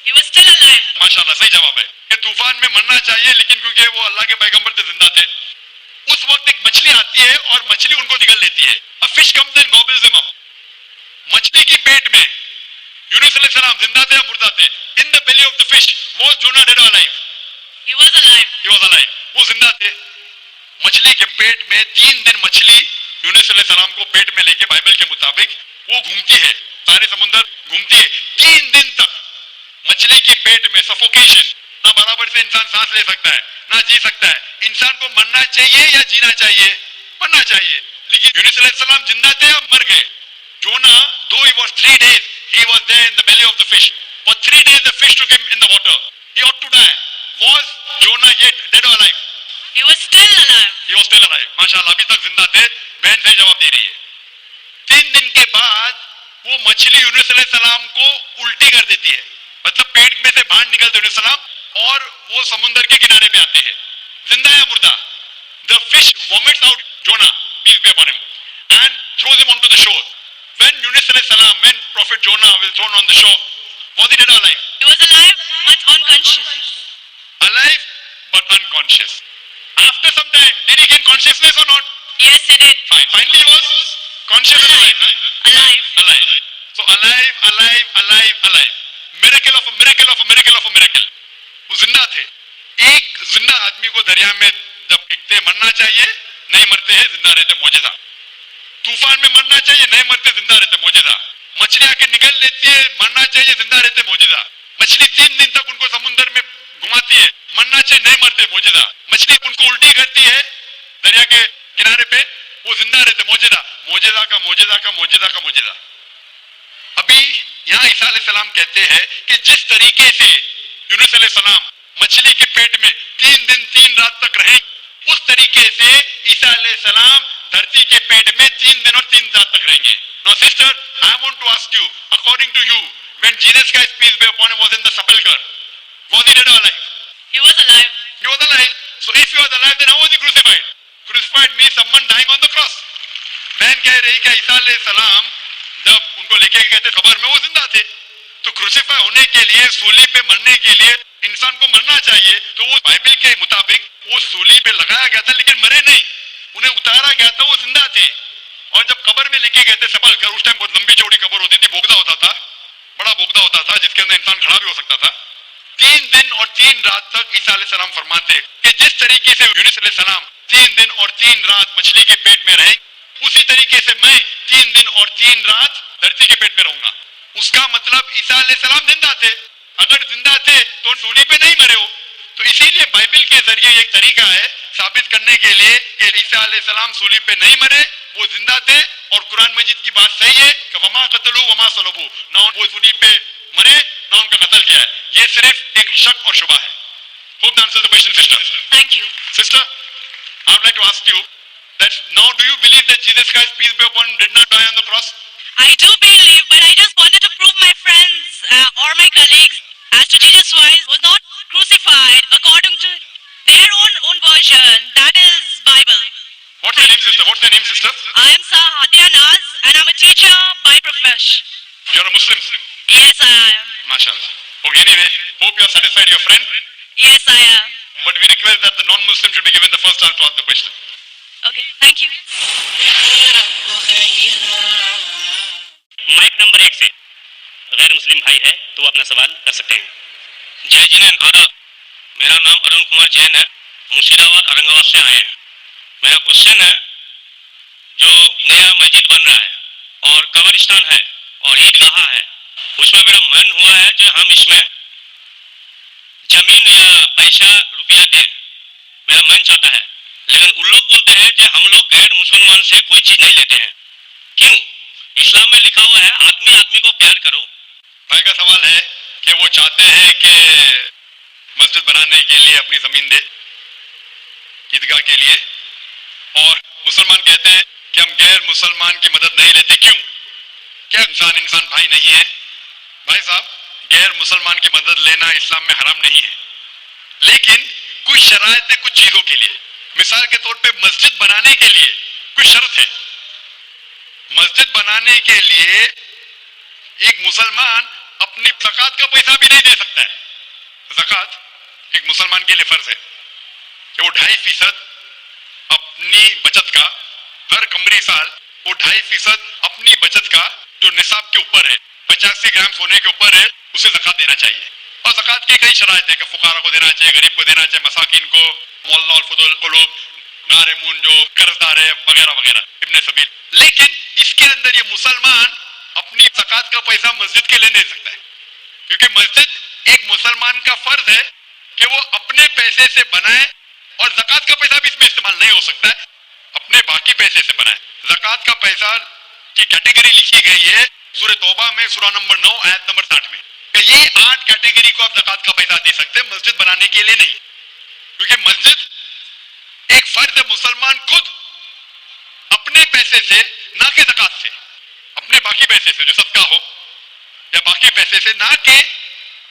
He was still alive. माशाल्लाह सही जवाब है कि तूफान में मरना चाहिए, लेकिन क्योंकि वो अल्लाह के पैगंबर थे, जिंदा थे। उस वक्त एक मछली आती है और मछली उनको निगल लेती है। A fish comes and gobbles them up. मछली की पेट में यूनुस अलैहिस्सलाम जिंदा थे या मुर्दा थे? In the belly of the fish was Jonah dead or alive? He was alive. He was alive. वो जिंदा थे। मछली के पेट में 3 दिन मछली यूनुस अलैहिस्सलाम को पेट में लेके बाइबल के मुताबिक वो घूमती है, सारे समुद्र घूमती है 3 दिन तक। मछली की पेट में सफोकेशन, ना बराबर से इंसान सांस ले सकता है ना जी सकता है। इंसान को मरना चाहिए या जीना चाहिए? मरना चाहिए। लेकिन यूनुस अलैहिस्सलाम जिंदा थे या मर गए? जोना 2 He was there in the belly of the fish. For 3 days the fish took him in the water. He ought to die. Was Jonah yet dead or alive? He was still alive. He was still alive. माशाल्लाह अभी तक जिंदा थे. बहन सही जवाब दे रही है. 3 दिन के बाद वो मछली यूनुस अलैहिस्सलाम को उल्टी कर देती है. मतलब पेट में से बाहर निकलते यूनुस अलैहिस्सलाम और वो समुद्र के किनारे पे आते हैं. जिंदा या मुर्दा? The fish vomits out Jonah, peace be upon him, and throws him onto the shore. When Yunus alayhi when Prophet Jonah was thrown on the shore, was he dead or alive? He was alive but unconscious. Alive but unconscious. After some time, did he gain consciousness or not? Yes, he did. Fine. Finally he was conscious and alive. Huh? Alive. Alive. So alive, alive, alive, alive. Miracle of a miracle of a miracle of a miracle. वो जिंदा थे. एक जिंदा आदमी को दरिया में जब फेंकते मरना चाहिए, नहीं मरते हैं, जिंदा रहते, मौजज़ा. तूफान में मरना चाहिए, नहीं मरते, जिंदा रहते, मौजज़ा. मछली आके निगल लेती है, मरना चाहिए, जिंदा रहते, मौजज़ा. मछली 3 दिन तक उनको समुद्र में घुमाती है, मरना चाहिए, नहीं मरते, मौजज़ा. मछली उनको उल्टी करती है दरिया के किनारे पे, वो जिंदा रहते, मौजज़ा. मौजज़ा का मौजज़ा का मौजज़ा का मौजज़ा. अभी यहाँ ईसा अलैहिस्सलाम कहते हैं कि जिस तरीके से यूनुस अलैहिस्सलाम मछली के पेट में 3 दिन 3 रात तक रहे, उस तरीके से ईसा अलैहिस्सलाम धरती के पेट में 3 दिन और 3 रात तक रहेंगे. Now sister, I want to ask you, according to you, when Jesus Christ peace be upon him was in the sepulcher, was he dead or alive? He was alive. He was alive. So if he was alive, then how was he crucified? Crucified means someone dying on the cross. बहन कह रही कि ईसा अलैहिस्सलाम जब उनको लेके गए थे कब्र में, वो जिंदा थे. तो क्रूसिफाई होने के लिए, सूली पे मरने के लिए इंसान को मरना चाहिए. तो वो बाइबल के मुताबिक वो सूली पे लगाया गया था, लेकिन मरे नहीं. उन्हें उतारा गया था, वो जिंदा थे. और जब कब्र में लेके गए थे सेपल्कर, उस टाइम बहुत लंबी चौड़ी कब्र होती थी, बोगदा होता था, बड़ा बोगदा होता था जिसके अंदर इंसान खड़ा भी हो सकता था. 3 दिन और 3 रात तक ईसा अलैहिस्सलाम फरमाते कि जिस तरीके से यूनुस अलैहिस्सलाम 3 दिन और 3 रात मछली के पेट में रहें, उसी तरीके से मैं 3 दिन और 3 रात धरती के पेट में रहूंगा. उसका मतलब ईसा अलैहिस्सलाम जिंदा थे. अगर जिंदा थे तो सूली पे नहीं मरे हो. तो इसीलिए बाइबल के जरिए एक तरीका है साबित करने के लिए कि ईसा अलैहिस्सलाम सूली पे नहीं मरे, वो जिंदा थे. और कुरान मजीद की बात सही है कि वमा कतलू वमा सलबू, ना वो सूली पे मरे ना उनका कत्ल किया है. ये सिर्फ एक शक और शुबा है. Hope that answers the question sister. Thank you. Sister, I would like to ask you that now do you believe that Jesus Christ peace be upon him did not die on the cross? I do believe, but I just wanted to prove my friends or my colleagues as to Jesus Christ was not crucified according to their own version. That is Bible. What's your name, sister? What's your name, sister? I am Sahadia Naz and I'm a teacher by profession. You're a Muslim. Yes, I am. MashaAllah. Okay, anyway, hope you are satisfied, your friend. Yes, I am. But we request that the non-Muslim should be given the first chance to ask the question. Okay, thank you. Mic number 1 से गैर मुस्लिम भाई है तो वो अपना सवाल कर सकते हैं. जय जिनेन आदाब. मेरा नाम अरुण कुमार जैन है. मुर्शिदाबाद औरंगाबाद से आए हैं. मेरा क्वेश्चन है, जो नया मस्जिद बन रहा है और कब्रिस्तान है और ईदगाह है, उसमें मेरा मन हुआ है कि हम इसमें जमीन या पैसा रुपया दें. मेरा मन चाहता है, लेकिन उन लोग बोलते हैं कि हम लोग गैर मुसलमान से कोई चीज नहीं लेते हैं. क्यों? इस्लाम में लिखा हुआ है आदमी आदमी को प्यार करो. भाई का सवाल है कि वो चाहते हैं कि मस्जिद बनाने के लिए अपनी जमीन दे ईदगाह के लिए, और मुसलमान कहते हैं कि हम गैर मुसलमान की मदद नहीं लेते. क्यों? क्या इंसान इंसान भाई नहीं है? भाई साहब, गैर मुसलमान की मदद लेना इस्लाम में हराम नहीं है, लेकिन कुछ शराइत है कुछ चीजों के लिए. मिसाल के तौर पे मस्जिद बनाने के लिए कुछ शर्त है. मस्जिद बनाने के लिए एक मुसलमान अपनी ज़कात का पैसा भी नहीं दे सकता है. ज़कात एक मुसलमान के लिए फर्ज है कि वो 2.5% अपनी बचत का, हर कमरी साल वो 2.5% अपनी बचत का जो निसाब के ऊपर है, 85 ग्राम सोने के ऊपर है, उसे ज़कात देना चाहिए. और ज़कात की कई शराइत है कि फुकारा को देना चाहिए, गरीब को देना चाहिए, मसाकिन को, मौला फुदुल कुलूब, नारेमून जो कर्जदार है वगैरह वगैरह, इब्ने सबील. लेकिन इसके अंदर ये मुसलमान अपनी ज़कात का पैसा मस्जिद के लिए नहीं दे सकता है, क्योंकि मस्जिद एक मुसलमान का फर्ज है कि वो अपने पैसे से बनाए, और ज़कात का पैसा भी इसमें इस्तेमाल नहीं हो सकता है, अपने बाकी पैसे से बनाए. ज़कात का पैसा की कैटेगरी लिखी गई है सूरह तौबा में सूरा नंबर 9 आयत नंबर 60 में कि ये 8 कैटेगरी को आप ज़कात का पैसा दे सकते हैं, मस्जिद बनाने के लिए नहीं, क्योंकि मस्जिद एक फर्द मुसलमान खुद अपने पैसे से, ना कि ज़कात से, अपने बाकी पैसे से जो सदका हो या बाकी पैसे से, ना कि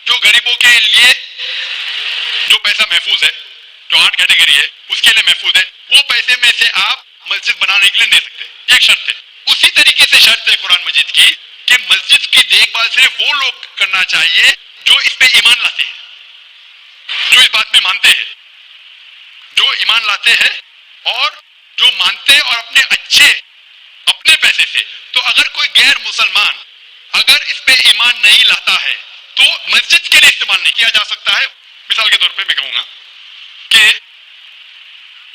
जो गरीबों के लिए जो पैसा महफूज है, जो 8 कैटेगरी है उसके लिए महफूज है, वो पैसे में से आप मस्जिद बनाने के लिए दे सकते हैं। ये एक शर्त है। उसी तरीके से शर्त है कुरान मजीद की कि मस्जिद की देखभाल सिर्फ वो लोग करना चाहिए जो इस पे ईमान लाते हैं, जो इस बात में मानते हैं, जो ईमान लाते हैं और जो मानते हैं और अपने पैसे से। तो अगर कोई गैर मुसलमान अगर इस पे ईमान नहीं लाता है तो मस्जिद के लिए इस्तेमाल नहीं किया जा सकता है। मिसाल के तौर पे मैं कहूंगा कि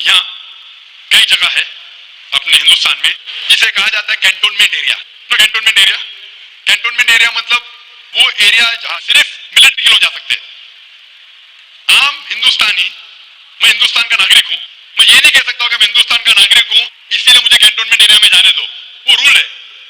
यहाँ कई जगह है अपने हिंदुस्तान में जिसे कहा जाता है कैंटोनमेंट एरिया। तो कैंटोनमेंट एरिया मतलब वो एरिया जहां सिर्फ मिलिट्री लोग जा सकते हैं। आम हिंदुस्तानी, मैं हिंदुस्तान का नागरिक हूं, मैं ये नहीं कह सकता कि मैं हिंदुस्तान का नागरिक हूं इसीलिए मुझे कैंटोनमेंट एरिया में जाने दो। वो रूल है।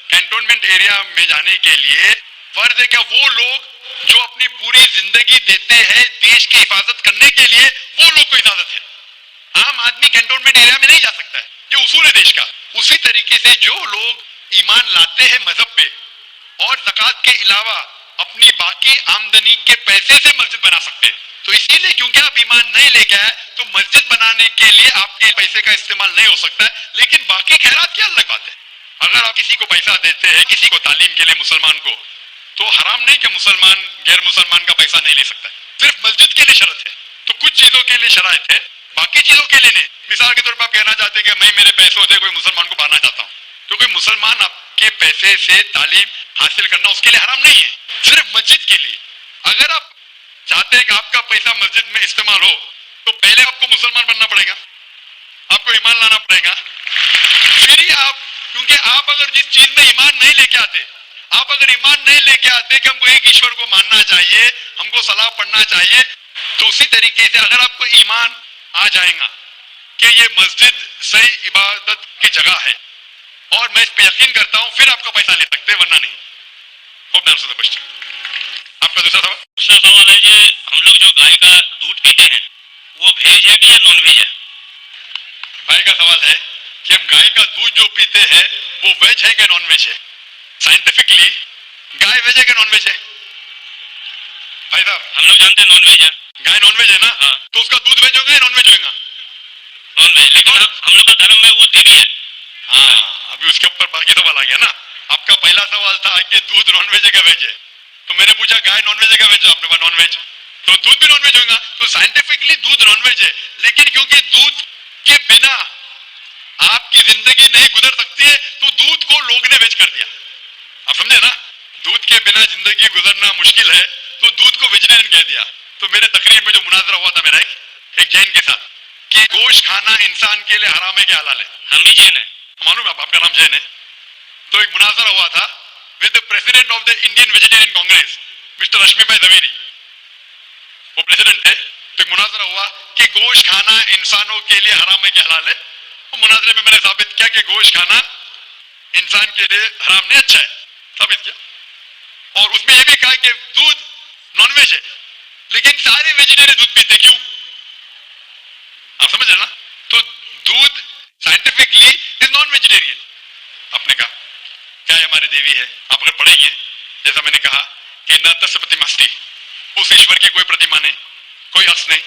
कैंटोनमेंट एरिया में जाने के लिए फर्ज है क्या वो लोग जो अपनी पूरी जिंदगी देते हैं देश की हिफाजत करने के लिए, वो लोग को इजाजत है। आम आदमी कैंटोनमेंट एरिया में नहीं जा सकता है, ये उसूल है देश का। उसी तरीके से जो लोग ईमान लाते हैं मजहब पे और ज़कात के अलावा अपनी बाकी आमदनी के पैसे से मस्जिद बना सकते हैं। तो इसीलिए क्योंकि आप ईमान नहीं लेके आए तो मस्जिद बनाने के लिए आपके पैसे का इस्तेमाल नहीं हो सकता है। लेकिन बाकी खैरात की अलग बात है। अगर आप किसी को पैसा देते हैं, किसी को तालीम के लिए मुसलमान को, तो हराम नहीं कि मुसलमान गैर मुसलमान का पैसा नहीं ले सकता है। सिर्फ मस्जिद के लिए शर्त है। तो कुछ चीजों के लिए शराइत है, बाकी चीजों के लिए नहीं। मिसाल के तौर पर आप कहना चाहते हैं कि मैं मेरे पैसों से कोई मुसलमान को पाना चाहता हूँ, तो कोई मुसलमान आपके पैसे से तालीम हासिल करना उसके लिए हराम नहीं है, सिर्फ मस्जिद के लिए। अगर आप चाहते हैं कि आपका पैसा मस्जिद में इस्तेमाल हो तो पहले आपको मुसलमान बनना पड़ेगा, आपको ईमान लाना पड़ेगा, फिर ही आप, क्योंकि आप अगर जिस चीज में ईमान नहीं लेके आते, आप अगर ईमान नहीं लेके आते कि हमको एक ईश्वर को मानना चाहिए, हमको सलाह पढ़ना चाहिए, तो उसी तरीके से अगर आपको ईमान आ जाएगा कि ये मस्जिद सही इबादत की जगह है और मैं इस पे यकीन करता हूं, फिर आपका पैसा ले सकते हैं, वरना नहीं। Hope that answers the question. आपका दूसरा सवाल है कि हम लोग जो गाय का दूध पीते हैं वो वेज है कि या नॉन वेज है? भाई का सवाल है कि हम गाय का दूध जो पीते हैं वो वेज है कि नॉन वेज है? साइंटिफिकली गाय वेज है कि नॉन वेज है? भाई साहब हम लोग जानते हैं नॉन वेज है। गाय नॉन वेज है ना? हाँ। तो उसका दूध वेज होगा या नॉन वेज होगा? Non veg. लेकिन हम लोग का धर्म में वो देवी है। हाँ, अभी उसके ऊपर बाकी सवाल आ गया ना। आपका पहला सवाल था कि दूध नॉन वेज है क्या वेज है, तो मैंने पूछा गाय नॉन वेज है क्या वेज है, आपने कहा नॉन वेज, तो दूध भी नॉन वेज होगा। तो साइंटिफिकली दूध नॉन वेज है, लेकिन क्योंकि दूध के बिना आपकी जिंदगी नहीं गुजर सकती है तो दूध को लोग ने वेज कर दिया। आप समझे ना? दूध के बिना जिंदगी गुजरना मुश्किल है तो दूध को वेजिटेरियन कह दिया। तो मेरे तकरीर में जो मुनाजरा हुआ था मेरा एक जैन के साथ कि गोश्त खाना इंसान के लिए हराम है कि हलाल है? हम भी जैन है। मालूम है आपका नाम जैन है? तो एक मुनाजरा हुआ था with the president of the Indian vegetarian congress mister Rashmi Bhai Jhaveri, वो प्रेसिडेंट है। तो एक मुनाजरा हुआ कि गोश्त खाना इंसानों के लिए हराम है कि हलाल है। वो मुनाजरे में मैंने साबित किया कि गोश्त खाना इंसान के लिए हराम नहीं, अच्छा है, साबित किया। और उसमें यह भी कहा कि दूध नॉनवेज है, लेकिन सारे वेजिटेरियन दूध पीते, क्यों? आप समझ रहे ना? तो दूध साइंटिफिकली इज नॉन वेजिटेरियन। आपने कहा क्या है हमारी देवी है, आप अगर पढ़ेंगे जैसा मैंने कहा कि न तस् प्रतिमास्ति, उस ईश्वर की कोई प्रतिमा नहीं, कोई अक्स नहीं।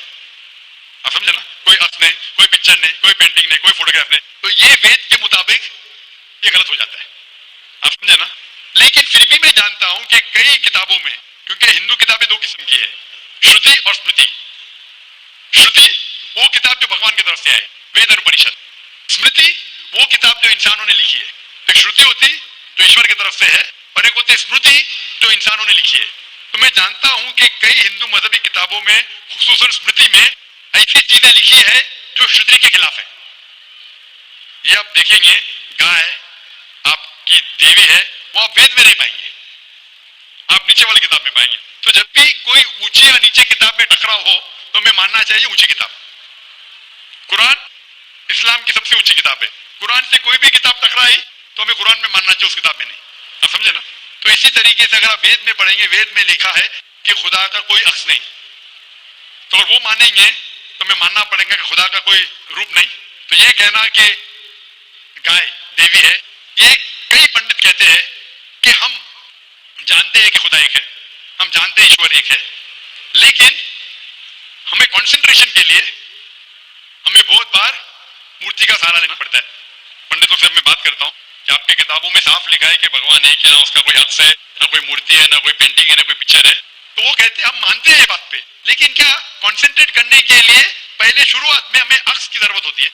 आप समझे ना? कोई अक्स नहीं, कोई पिक्चर नहीं, कोई पेंटिंग नहीं, कोई फोटोग्राफ नहीं। तो ये वेद के मुताबिक ये गलत हो जाता है। आप समझे ना? लेकिन फिर भी मैं जानता हूं कि कई किताबों में, क्योंकि हिंदू किताबें दो किस्म की है, श्रुति और स्मृति। श्रुति वो किताब जो भगवान की तरफ से आए, वेद और उपनिषद। स्मृति वो किताब जो इंसानों ने लिखी है। एक श्रुति होती जो ईश्वर की तरफ से है और एक होती स्मृति जो इंसानों ने लिखी है। तो मैं जानता हूं कि कई हिंदू मजहबी किताबों में, खुसूसन स्मृति में, ऐसी चीजें लिखी है जो श्रुति के खिलाफ है। ये आप देखेंगे, गाय आपकी देवी है, वो आप वेद में नहीं पाएंगे, आप नीचे वाली किताब में पाएंगे। तो जब भी कोई ऊंची या नीचे किताब में टकराव हो तो हमें मानना चाहिए ऊंची किताब। कुरान इस्लाम की सबसे ऊंची किताब है। कुरान से कोई भी किताब टकराई तो हमें कुरान में मानना चाहिए, उस किताब में नहीं। आप समझे ना? तो इसी तरीके से अगर आप वेद में पढ़ेंगे, वेद में लिखा है कि खुदा का कोई अक्स नहीं, तो अगर वो मानेंगे तो हमें मानना पड़ेगा कि खुदा का कोई रूप नहीं। तो ये कहना कि गाय देवी है, ये कई पंडित कहते हैं कि हम जानते हैं कि खुदा एक है, हम जानते हैं ईश्वर एक है, लेकिन हमें कंसंट्रेशन के लिए हमें बहुत बार मूर्ति का सहारा लेना पड़ता है। पंडितों से मैं बात करता हूँ कि आपके किताबों में साफ लिखा है कि भगवान एक है, ना उसका कोई अक्स है, ना कोई मूर्ति है, ना कोई पेंटिंग है, ना कोई पिक्चर है। तो वो कहते हैं हम मानते हैं ये बात पे, लेकिन क्या कॉन्सेंट्रेट करने के लिए पहले शुरुआत में हमें अक्स की जरूरत होती है,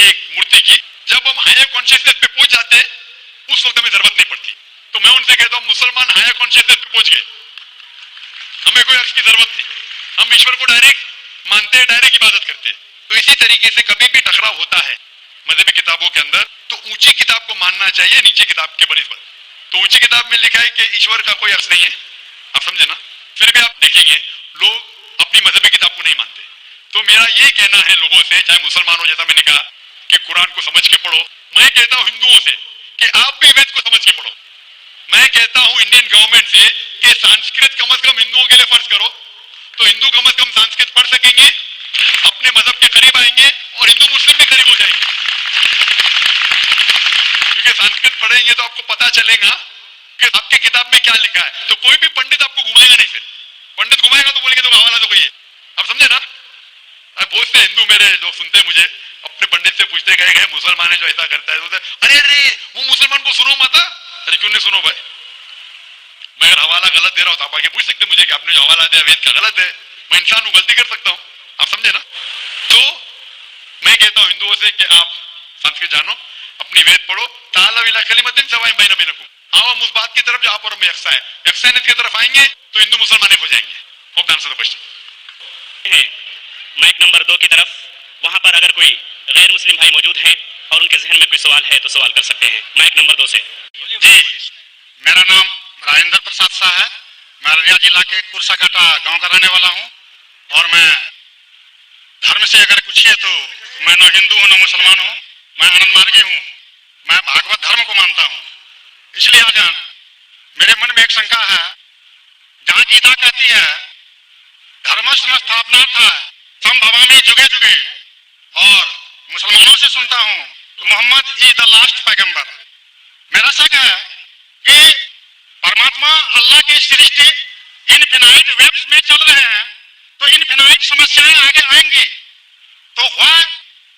एक मूर्ति की। जब हम हायर कॉन्शियसनेस पे पहुंच जाते हैं उस वक्त हमें जरूरत नहीं पड़ती। तो मैं उनसे कहता हूँ मुसलमान हायर कॉन्शियसनेस पे पहुंच गए, हमें कोई अक्स की जरूरत नहीं, हम ईश्वर को डायरेक्ट मानते हैं, डायरेक्ट इबादत करते हैं। तो इसी तरीके से कभी भी टकराव होता है मजहबी किताबों के अंदर तो ऊंची किताब को मानना चाहिए नीचे किताब के बनिस्बत। तो ऊंची किताब में लिखा है कि ईश्वर का कोई अक्स नहीं है, आप समझे ना। फिर भी आप देखेंगे लोग अपनी मजहबी किताब को नहीं मानते। तो मेरा ये कहना है लोगों से, चाहे मुसलमान हो, जैसा मैंने कहा कि कुरान को समझ के पढ़ो, मैं कहता हूं हिंदुओं से कि आप भी वेद को समझ के पढ़ो। मैं कहता हूं इंडियन गवर्नमेंट से कि संस्कृत कम से कम हिंदुओं के लिए फर्ज करो, तो हिंदू कम से कम संस्कृत पढ़ सकेंगे, अपने मजहब के करीब आएंगे और हिंदू मुस्लिम भी करीब हो जाएंगे। क्योंकि संस्कृत पढ़ेंगे तो आपको पता चलेगा कि आपके किताब में क्या लिखा है। तो कोई भी पंडित आपको घुमाएगा नहीं, फिर पंडित घुमाएगा तो बोलेंगे तो हवाला तो कोई है, आप समझे ना। बहुत से हिंदू मेरे लोग सुनते हैं मुझे, अपने पंडित से पूछते गए मुसलमान है जो ऐसा करता है, तो अरे अरे वो मुसलमान को सुनो मत। अरे क्यों नहीं सुनो भाई, मैं अगर हवाला गलत दे रहा हूं तो आप आगे पूछ सकते मुझे कि आपने जो हवाला दिया वेद का गलत है। मैं इंसान हूं, गलती कर सकता हूं, आप समझे ना। तो मैं कहता हूं हिंदुओं से कि आप संस्कृत जानो, अपनी वेद पढ़ो, ताला विला कलिमतिन सवाइन बैना बैनकुम, आओ हम उस बात की तरफ जो आप और मैं यकसा है, यकसानियत की तरफ आएंगे तो हिंदू मुसलमान हो जाएंगे। Hope the answer the question. Mic number 2 की तरफ, वहां पर अगर कोई गैर मुस्लिम भाई मौजूद हैं और उनके जहन में कोई सवाल है तो सवाल कर सकते हैं। माइक नंबर 2 से। जी, मेरा नाम राजेंद्र प्रसाद शाह है, मैं अररिया जिला के कुरसाकाटा गांव का रहने वाला हूं। और मैं धर्म से अगर पूछिए तो मैं न हिंदू हूं न मुसलमान हूं, मैं आनंद मार्गी हूं, मैं भागवत धर्म को मानता हूं। इसलिए आजान मेरे मन में एक शंका है, जहां गीता कहती है धर्मस्य स्थापना था संभवामी जुगे जुगे, और मुसलमानों से सुनता हूं तो मोहम्मद इज द लास्ट पैगंबर। मेरा शक है कि परमात्मा अल्लाह की सृष्टि इनफिनाइट वेब्स में चल रहे हैं, तो इनफिनाइट समस्याएं आगे आएंगी, तो व्हाई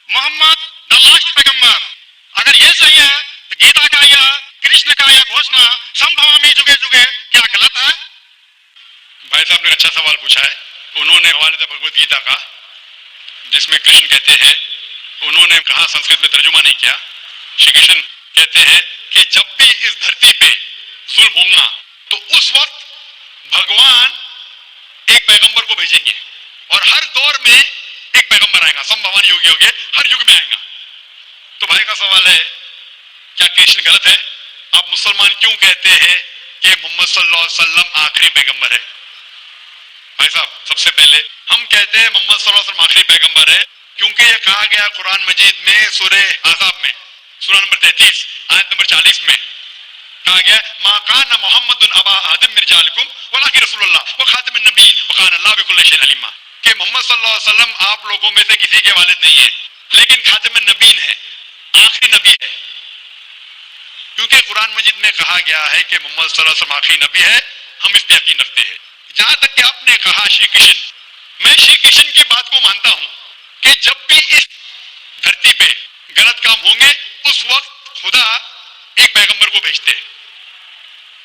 मोहम्मद द लास्ट पैगंबर। अगर ये सही है तो गीता का या कृष्ण का यह घोषणा संभवामी जुगे जुगे क्या गलत है? भाई साहब ने अच्छा सवाल पूछा है। उन्होंने हवाले था भगवत गीता का, जिसमें कृष्ण कहते हैं, उन्होंने कहा संस्कृत में तर्जुमा नहीं किया, श्री कृष्ण कहते हैं कि जब भी इस धरती पे जुल्म होगा तो उस वक्त भगवान एक पैगंबर को भेजेंगे, और हर दौर में एक पैगंबर आएगा, संभवान युग योगे हर युग में आएगा। तो भाई का सवाल है क्या कृष्ण गलत है? आप मुसलमान क्यों कहते हैं कि मोहम्मद सल्लल्लाहु अलैहि वसल्लम आखिरी पैगंबर है? भाई साहब, सबसे पहले हम कहते हैं मोहम्मद सल्लल्लाहु अलैहि वसल्लम आखिरी पैगंबर है क्योंकि यह कहा गया कुरान मजीद में सूरह अहज़ाब में, सूरह नंबर 33 आयत नंबर 40 में कहा गया मा काना मुहम्मदुन अबा आदम मिन रिजालिकुम वलाकिन रसूलुल्लाह व खातिमुन नबिय्यीन व काना अल्लाहु बिकुल्लि शैइन अलीमा, कि मोहम्मद सल्लल्लाहु अलैहि वसल्लम आप लोगों में से किसी के वालिद नहीं है, लेकिन खातिमुन नबिय्यीन है, आखिरी नबी है। क्योंकि कुरान मजीद में कहा गया है कि मोहम्मद सल्लल्लाहु अलैहि वसल्लम आखिरी नबी है, हम इस पर यकीन रखते हैं। जहां तक कि आपने कहा श्री कृष्ण, मैं श्री कृष्ण की बात को मानता हूं कि जब भी इस धरती पे गलत काम होंगे उस वक्त खुदा एक पैगंबर को भेजते हैं,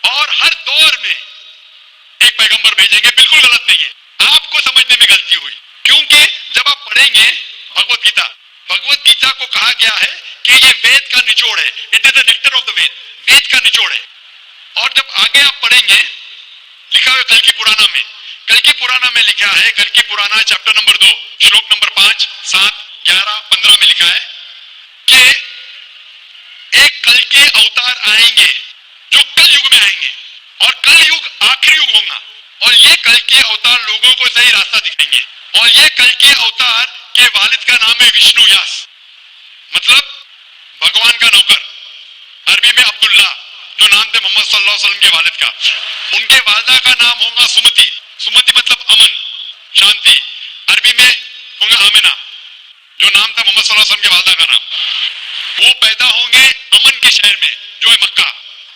और हर दौर में एक पैगंबर भेजेंगे, बिल्कुल गलत नहीं है। आपको समझने में गलती हुई, क्योंकि जब आप पढ़ेंगे भगवत गीता, भगवत गीता को कहा गया है कि ये वेद का निचोड़ है, it is the nectar of the Veda, Veda का निचोड़ है। और जब आगे आप पढ़ेंगे लिखा हुआ कल की पुराना में, कल की पुराना में लिखा है, कल की पुराना चैप्टर नंबर 2 श्लोक नंबर 5, 7, 11, 15 में लिखा है कि एक कल के अवतार आएंगे जो कल युग में आएंगे, और कल युग आखिरी युग होगा, और ये कल के अवतार लोगों को सही रास्ता दिखाएंगे। और ये कल के अवतार के वालिद का नाम है विष्णु यास, मतलब भगवान का नौकर, अरबी में अब्दुल्ला, जो नाम थे मोहम्मद सल्लल्लाहु अलैहि वसल्लम के वालिद का। उनके वालिदा का नाम होगा सुमति। सुमति मतलब अमन, शांति। अरबी में होगा आमिना, जो नाम था मोहम्मद सल्लल्लाहु अलैहि वसल्लम के वालिदा का नाम। वो पैदा होंगे अमन के शहर में जो है मक्का।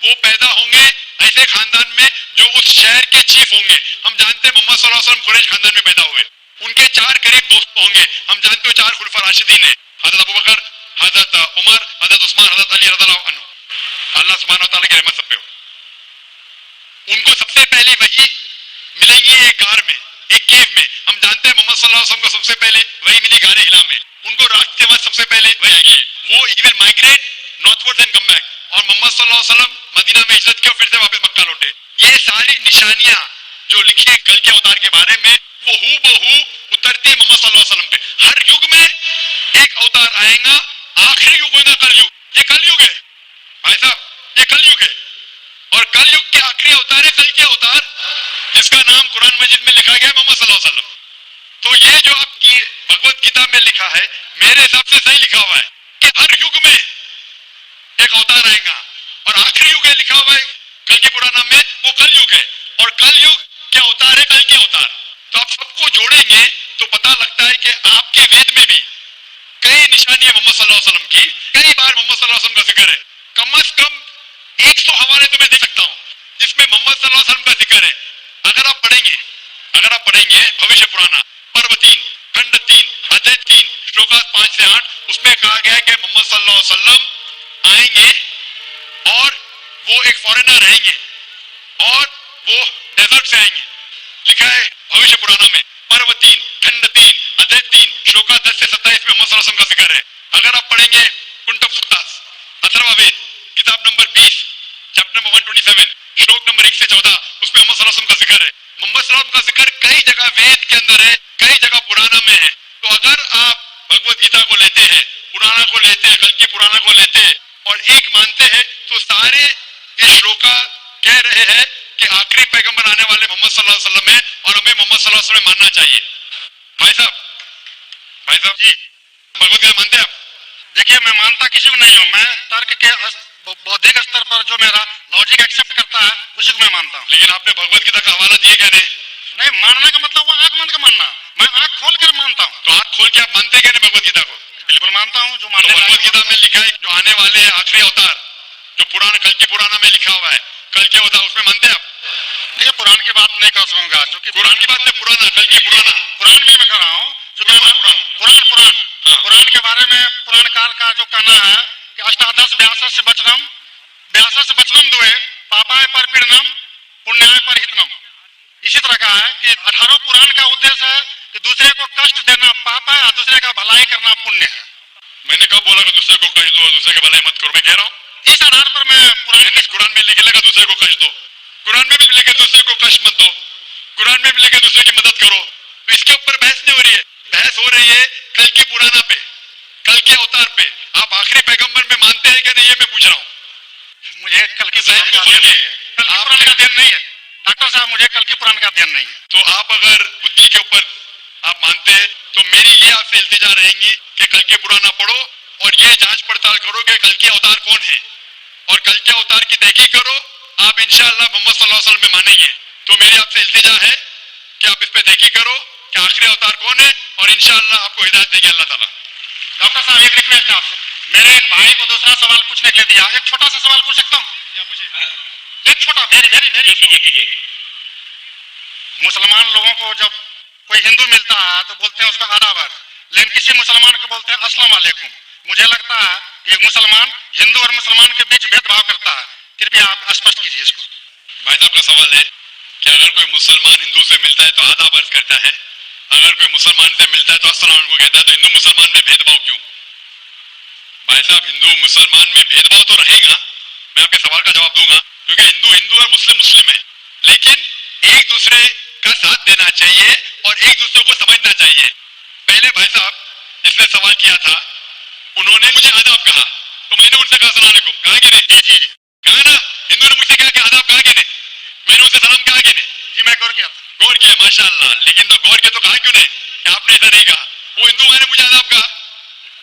वो पैदा होंगे ऐसे खानदान में जो उस शहर के चीफ होंगे। हम जानते हैं मोहम्मद सल्लल्लाहु अलैहि वसल्लम कुरैश खानदान में पैदा हुए। उनके 4 करीब दोस्त होंगे। हम जानते हो 4 खुलफा राशिदीन है, हजरत अबू बकर, हजरत उमर, हजरत उस्मान, हजरत अली रज़ियल्लाहु अन्हु। अल्लाह सुब्हानहू व तआला की रहमत सब पे हो। उनको सबसे पहले वही मिलेंगी एक गार में, एक केव में। हम जानते हैं मोहम्मद सल्लल्लाहु अलैहि वसल्लम को सबसे पहले वही मिली गारे हिला में। उनको रात के बाद सबसे पहले वही आएगी। वो he will migrate northward and come back. और मोहम्मद सल्लल्लाहु अलैहि वसल्लम मदीना में हिजरत किया, फिर से वापस मक्का लौटे। ये सारी निशानियां जो लिखी है कल के अवतार के बारे में, वो हूबहू उतरती है मोहम्मद सल्लल्लाहु अलैहि वसल्लम पे। हर युग में एक अवतार आएगा, आखिरी युग होगा कलयुग। ये कलयुग है भाई साहब, ये कलयुग है। और कलयुग के आखिरी अवतार है कल के अवतार, जिसका नाम कुरान मजीद में लिखा गया है मोहम्मद सल्लल्लाहु अलैहि वसल्लम। तो ये जो आपकी भगवत गीता में लिखा है, मेरे हिसाब से सही लिखा हुआ है कि हर युग में एक अवतार आएगा। और आखिरी युग है लिखा हुआ है कल के पुराना में, वो कलयुग है। और कलयुग के अवतार है कल के अवतार। तो आप सबको जोड़ेंगे तो पता लगता है कि आपके वेद में भी कई निशानी है मोहम्मद सल्लल्लाहु अलैहि वसल्लम की। कई बार मोहम्मद सल्लल्लाहु अलैहि वसल्लम का जिक्र है। कम से कम 100 हवाले तो मैं दे सकता हूँ जिसमें मोहम्मद सल्लल्लाहु अलैहि वसल्लम का जिक्र है। अगर आप पढ़ेंगे भविष्य पुराना पर्व 3 खंड 3 अध्याय 3 श्लोका 5 से 8, उसमें कहा गया है कि मोहम्मद सल्लल्लाहु अलैहि वसल्लम आएंगे और वो एक फॉरेनर रहेंगे और वो डेजर्ट से आएंगे। लिखा है भविष्य पुराना में पर्व 3 खंड 3 अध्याय 3 श्लोका 10 से 27 में मोहम्मद सल्लल्लाहु अलैहि वसल्लम का जिक्र है। अगर आप पढ़ेंगे कुंटब सुक्तास अथर्ववेद किताब नंबर 20 चैप्टर नंबर 127 श्लोक नंबर 1 से 14, उसमें मोहम्मद सल्लल्लाहु अलैहि वसल्लम का जिक्र है। मोहम्मद सल्लल्लाहु अलैहि वसल्लम का जिक्र कई जगह वेद के अंदर है, कई जगह पुराना में है। तो अगर आप भगवत गीता को लेते हैं, पुराना को लेते हैं, कल की पुराना को लेते हैं और एक मानते हैं, तो सारे ये श्लोका कह रहे हैं कि आखिरी पैगंबर आने वाले मोहम्मद सल्लल्लाहु अलैहि वसल्लम है और हमें मोहम्मद सल्लल्लाहु अलैहि वसल्लम मानना चाहिए। भाई साहब जी, भगवत गीता मानते हैं आप? देखिए मैं मानता किसी को नहीं हूँ। मैं तर्क के बौद्धिक स्तर पर जो मेरा लॉजिक एक्सेप्ट करता है उसी को मैं मानता हूँ। लेकिन आपने भगवत गीता का हवाला दिए क्या? नहीं, मानने का मतलब वो आंख बंद के मानना। मैं आंख खोल कर मानता हूँ। तो आंख खोल के आप मानते क्या नहीं भगवत गीता को? बिल्कुल मानता हूँ। जो तो मानने भगवत गीता में लिखा है जो आने वाले आखिरी अवतार, जो पुराना कल की पुराना में लिखा हुआ है कल के अवतार, उसमें मानते हैं आप? देखिए पुराण की बात नहीं कर सकूंगा क्योंकि कुरान की बात नहीं, पुराना कल की पुराना पुराण भी मैं कर रहा हूँ। पुराण के बारे में पुराणकार का जो कहना है कि अष्टादश व्यास से बचनम दुए पापाय पर पीड़नम पुण्याय पर हितनम। इसी तरह का है कि 18 पुराण का उद्देश्य है कि दूसरे को कष्ट देना पाप है और दूसरे का भलाई करना पुण्य है। मैंने कब बोला कि दूसरे को कष्ट दो और दूसरे की भलाई मत करो? मैं कह रहा हूँ इस आधार पर मैं कुरान में लिखे लगा दूसरे को कष्ट दो, कुरान में भी लिखे दूसरे को कष्ट मत दो, कुरान में भी लिखे दूसरे की मदद करो। तो इसके ऊपर बहस नहीं हो रही है, बहस हो रही है कल की पुराना पे, कल के अवतार पे। आप आखिरी पैगंबर में मानते हैं कि नहीं, ये मैं पूछ रहा हूँ। मुझे कल की पुराण का अध्ययन नहीं है। कल की पुराण का अध्ययन नहीं है डॉक्टर साहब, मुझे कल की पुराण का अध्ययन नहीं है। तो आप अगर बुद्धि के ऊपर आप मानते हैं तो मेरी ये आपसे इल्तिजा रहेंगी कि कल के पुराना पढ़ो और ये जांच पड़ताल करो कि कल के अवतार कौन है और कल के अवतार की तहकीक करो। आप इंशाअल्लाह मोहम्मद सल्लल्लाहु अलैहि वसल्लम में मानेंगे। तो मेरी आपसे इल्तिजा है कि आप इस पे तहकीक करो कि आखिरी अवतार कौन है और इंशाअल्लाह आपको हिदायत देंगे अल्लाह ताला। डॉक्टर साहब एक रिक्वेस्ट है आपसे, मेरे एक भाई को दूसरा सवाल पूछने के लिए दिया, एक छोटा सा सवाल पूछ सकता हूँ? एक छोटा वेरी मुसलमान लोगों को जब कोई हिंदू मिलता है तो बोलते हैं उसका आदाब है, लेकिन किसी मुसलमान को बोलते हैं अस्सलाम वालेकुम। मुझे लगता है कि एक मुसलमान हिंदू और मुसलमान के बीच भेदभाव करता है। कृपया आप स्पष्ट कीजिए इसको। भाई साहब का सवाल है कि अगर कोई मुसलमान हिंदू से मिलता है तो आदाब अर्ज करता है, अगर कोई मुसलमान से मिलता है तो अस्सलाम को कहता है, तो हिंदू मुसलमान में भेदभाव क्यों? भाई साहब हिंदू मुसलमान में भेदभाव तो रहेगा, मैं आपके सवाल का जवाब दूंगा, क्योंकि हिंदू और मुस्लिम है, लेकिन एक दूसरे का साथ देना चाहिए और एक दूसरे को समझना चाहिए। पहले भाई साहब जिसने सवाल किया था उन्होंने मुझे आदाब कहा तो मैंने उनसे कहा सलाम अलैकुम, कहा कि नहीं? जी कहा ना। हिंदू ने मुझसे कहा कि आदाब कहा कि नहीं? मैंने उनसे सलाम कहा कि नहीं? जी मैं गौर किया था। गौर किया, माशाअल्लाह। लेकिन तो गौर किया तो कहा क्यों नहीं? आपने ऐसा नहीं कहा, वो हिंदू ने मुझे आदाब कहा।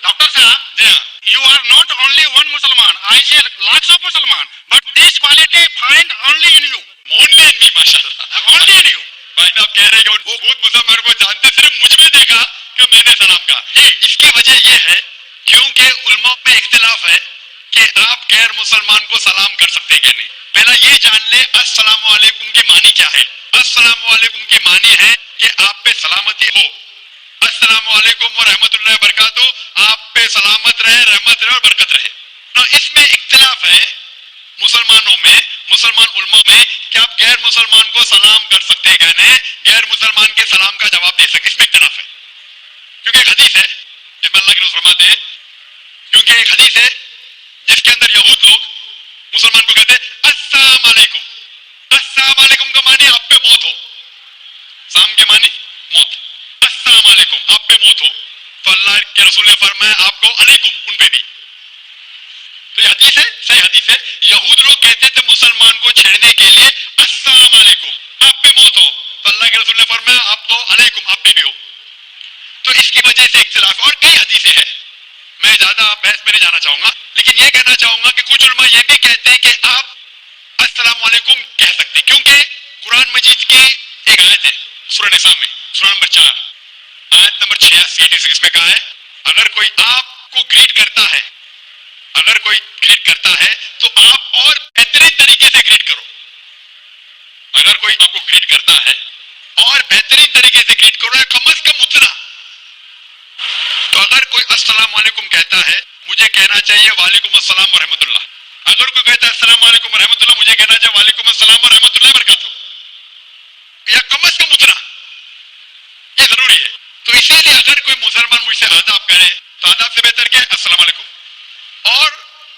डॉक्टर साहब जी हाँ, you are not only one Musliman, I see lakhs of Musliman, but this quality find only in you. Only in me, माशाल्लाह, Only in you. भाई साहब कह रहे हैं कि वो खुद मुसलमान को जानते, सिर्फ मुझ में देखा कि मैंने सलाम कहा। जी। इसकी वजह यह है क्योंकि उलमा में इख्तिलाफ है कि आप गैर मुसलमान को सलाम कर सकते हैं कि नहीं। पहला ये जान ले अस्सलामु अलैकुम की मानी क्या है। अस्सलामु अलैकुम की मानी है कि आप पे सलामती हो। अस्सलामु अलैकुम व रहमतुल्लाहि व बरकातहू, आप पे सलामत रहे, रहमत रहे और बरकत रहे। ना इसमें इख्तिलाफ है मुसलमानों में, मुसलमान उलमा में, कि आप गैर मुसलमान को सलाम कर सकते हैं क्या नहीं, गैर मुसलमान के सलाम का जवाब दे सकते, इसमें इख्तिलाफ है। क्योंकि एक हदीस है जिसमें अल्लाह के रसूल फरमाते हैं, क्योंकि एक हदीस है जिसके अंदर यहूद लोग मुसलमान को कहते हैं अस्सलाम वालेकुम। अस्सलाम वालेकुम का मानी आप पे मौत हो, साम के मानी मौत, अस्सलाम वालेकुम आप पे मौत हो। तो अल्लाह के रसूल ने फरमाया आपको अलैकुम उन पे भी। तो ये हदीस है, सही हदीस है। यहूद लोग कहते थे मुसलमान को छेड़ने के लिए अस्सलाम वालेकुम आप पे मौत हो, तो अल्लाह के रसूल ने फरमाया आपको अलैकुम आप पे भी हो। तो इसकी वजह से इख्तिलाफ, और कई हदीसें हैं, मैं ज्यादा बहस में नहीं जाना चाहूंगा, लेकिन ये कहना चाहूंगा कि कुछ उलमा ये भी कहते हैं कि आप अस्सलाम वालेकुम कह सकते, क्योंकि कुरान मजीद की एक आयत है सूरह निसा में, सूरह नंबर 4 आयत नंबर 86 इसमें कहा है अगर कोई आपको ग्रीट करता है, अगर कोई ग्रीट करता है तो आप और बेहतरीन तरीके से ग्रीट करो। अगर कोई आपको ग्रीट करता है और बेहतरीन तरीके से ग्रीट करो, या कम से कम उतना। तो अगर कोई अस्सलाम वालेकुम कहता है, मुझे कहना चाहिए वालेकुम अस्सलाम व रहमतुल्लाह। अगर कोई कहता है अस्सलाम वालेकुम व रहमतुल्लाह, मुझे कहना चाहिए वालेकुम अस्सलाम व रहमतुल्लाह बरकातहू, या कम से कम उतना, ये जरूरी है। तो इसीलिए अगर कोई मुसलमान मुझसे आदाब करे तो आदाब से बेहतर क्या है अस्सलाम वालेकुम। और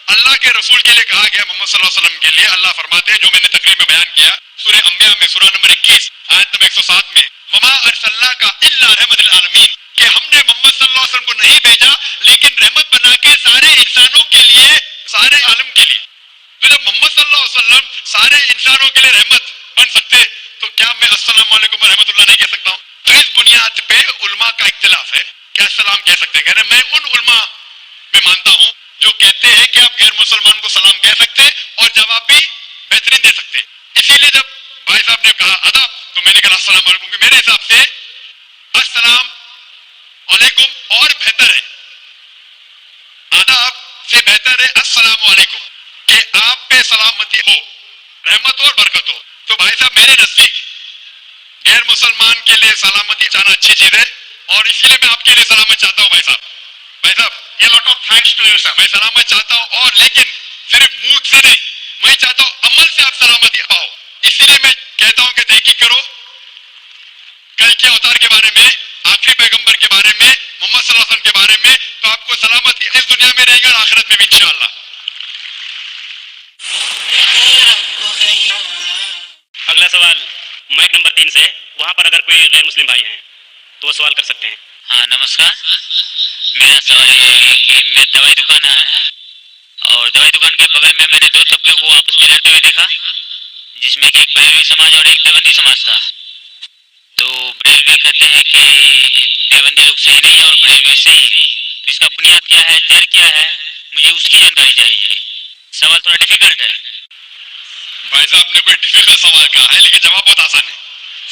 अल्लाह के रसूल के लिए कहा गया, मोहम्मद सल्लल्लाहु अलैहि वसल्लम के लिए अल्लाह फरमाते हैं, जो मैंने तकरीर में बयान किया सूरह अंबिया में सूरह नंबर 21 आयत नंबर 107 में, वमा अरसलनाका इल्ला रहमतल आलमीन, कि हमने मोहम्मद सल्लल्लाहु अलैहि वसल्लम को नहीं भेजा लेकिन रहमत बना के सारे इंसानों के लिए, सारे आलम के लिए। तो जब मोहम्मद सल्लल्लाहु अलैहि वसल्लम सारे इंसानों के लिए रहमत बन सकते, तो क्या मैं अस्सलाम वालेकुम व रहमतुल्लाह नहीं कह सकता हूँ? तो इस बुनियाद पे उलमा का इख्तिलाफ है क्या सलाम कह सकते हैं, कह रहे मैं उन उलमा में मानता हूँ जो कहते हैं कि आप गैर मुसलमान को सलाम कह सकते और जवाब भी बेहतरीन दे सकते। इसीलिए जब भाई साहब ने कहा अदब, तो मैंने कहा अस्सलाम वालेकुम, कि मेरे हिसाब से अस्सलाम वालेकुम और बेहतर है, आदाब से बेहतर है अस्सलाम वालेकुम, कि आप पे सलामती हो, रहमत और बरकत हो। तो भाई साहब मेरे नजदीक गैर मुसलमान के लिए सलामती चाहना अच्छी चीज है, और इसीलिए मैं आपके लिए सलामत चाहता हूँ भाई साहब। भाई साहब ये lot of thanks to you sir, मैं सलामत चाहता हूँ, और लेकिन सिर्फ मुंह से नहीं, मैं चाहता हूँ अमल से आप सलामती पाओ। इसीलिए मैं कहता हूँ कि तहकीक करो कल के अवतार के बारे में, आखिरी पैगंबर के बारे में, मोहम्मद सल्लल्लाहु अलैहि वसल्लम के बारे में, तो आपको सलामती इस दुनिया में रहेगा और आखिरत में भी इंशाअल्लाह। अगला सवाल माइक नंबर 3 से, वहां पर अगर कोई गैर मुस्लिम भाई हैं तो वो सवाल कर सकते हैं। हाँ नमस्कार, मेरा सवाल ये है कि मैं दवाई दुकान आया है, और दवाई दुकान के बगल में मैंने दो तबके को आपस में लड़ते हुए देखा, जिसमें कि एक बरेलवी समाज और एक देवबंदी समाज था। तो बरेलवी कहते हैं कि देवबंदी लोग सही नहीं है और बरेलवी सही है, तो इसका बुनियाद क्या है, जड़ क्या है, मुझे उसकी जानकारी चाहिए। सवाल थोड़ा डिफिकल्ट है। भाई साहब ने कोई डिफिकल्ट सवाल कहा है, लेकिन जवाब बहुत आसान है।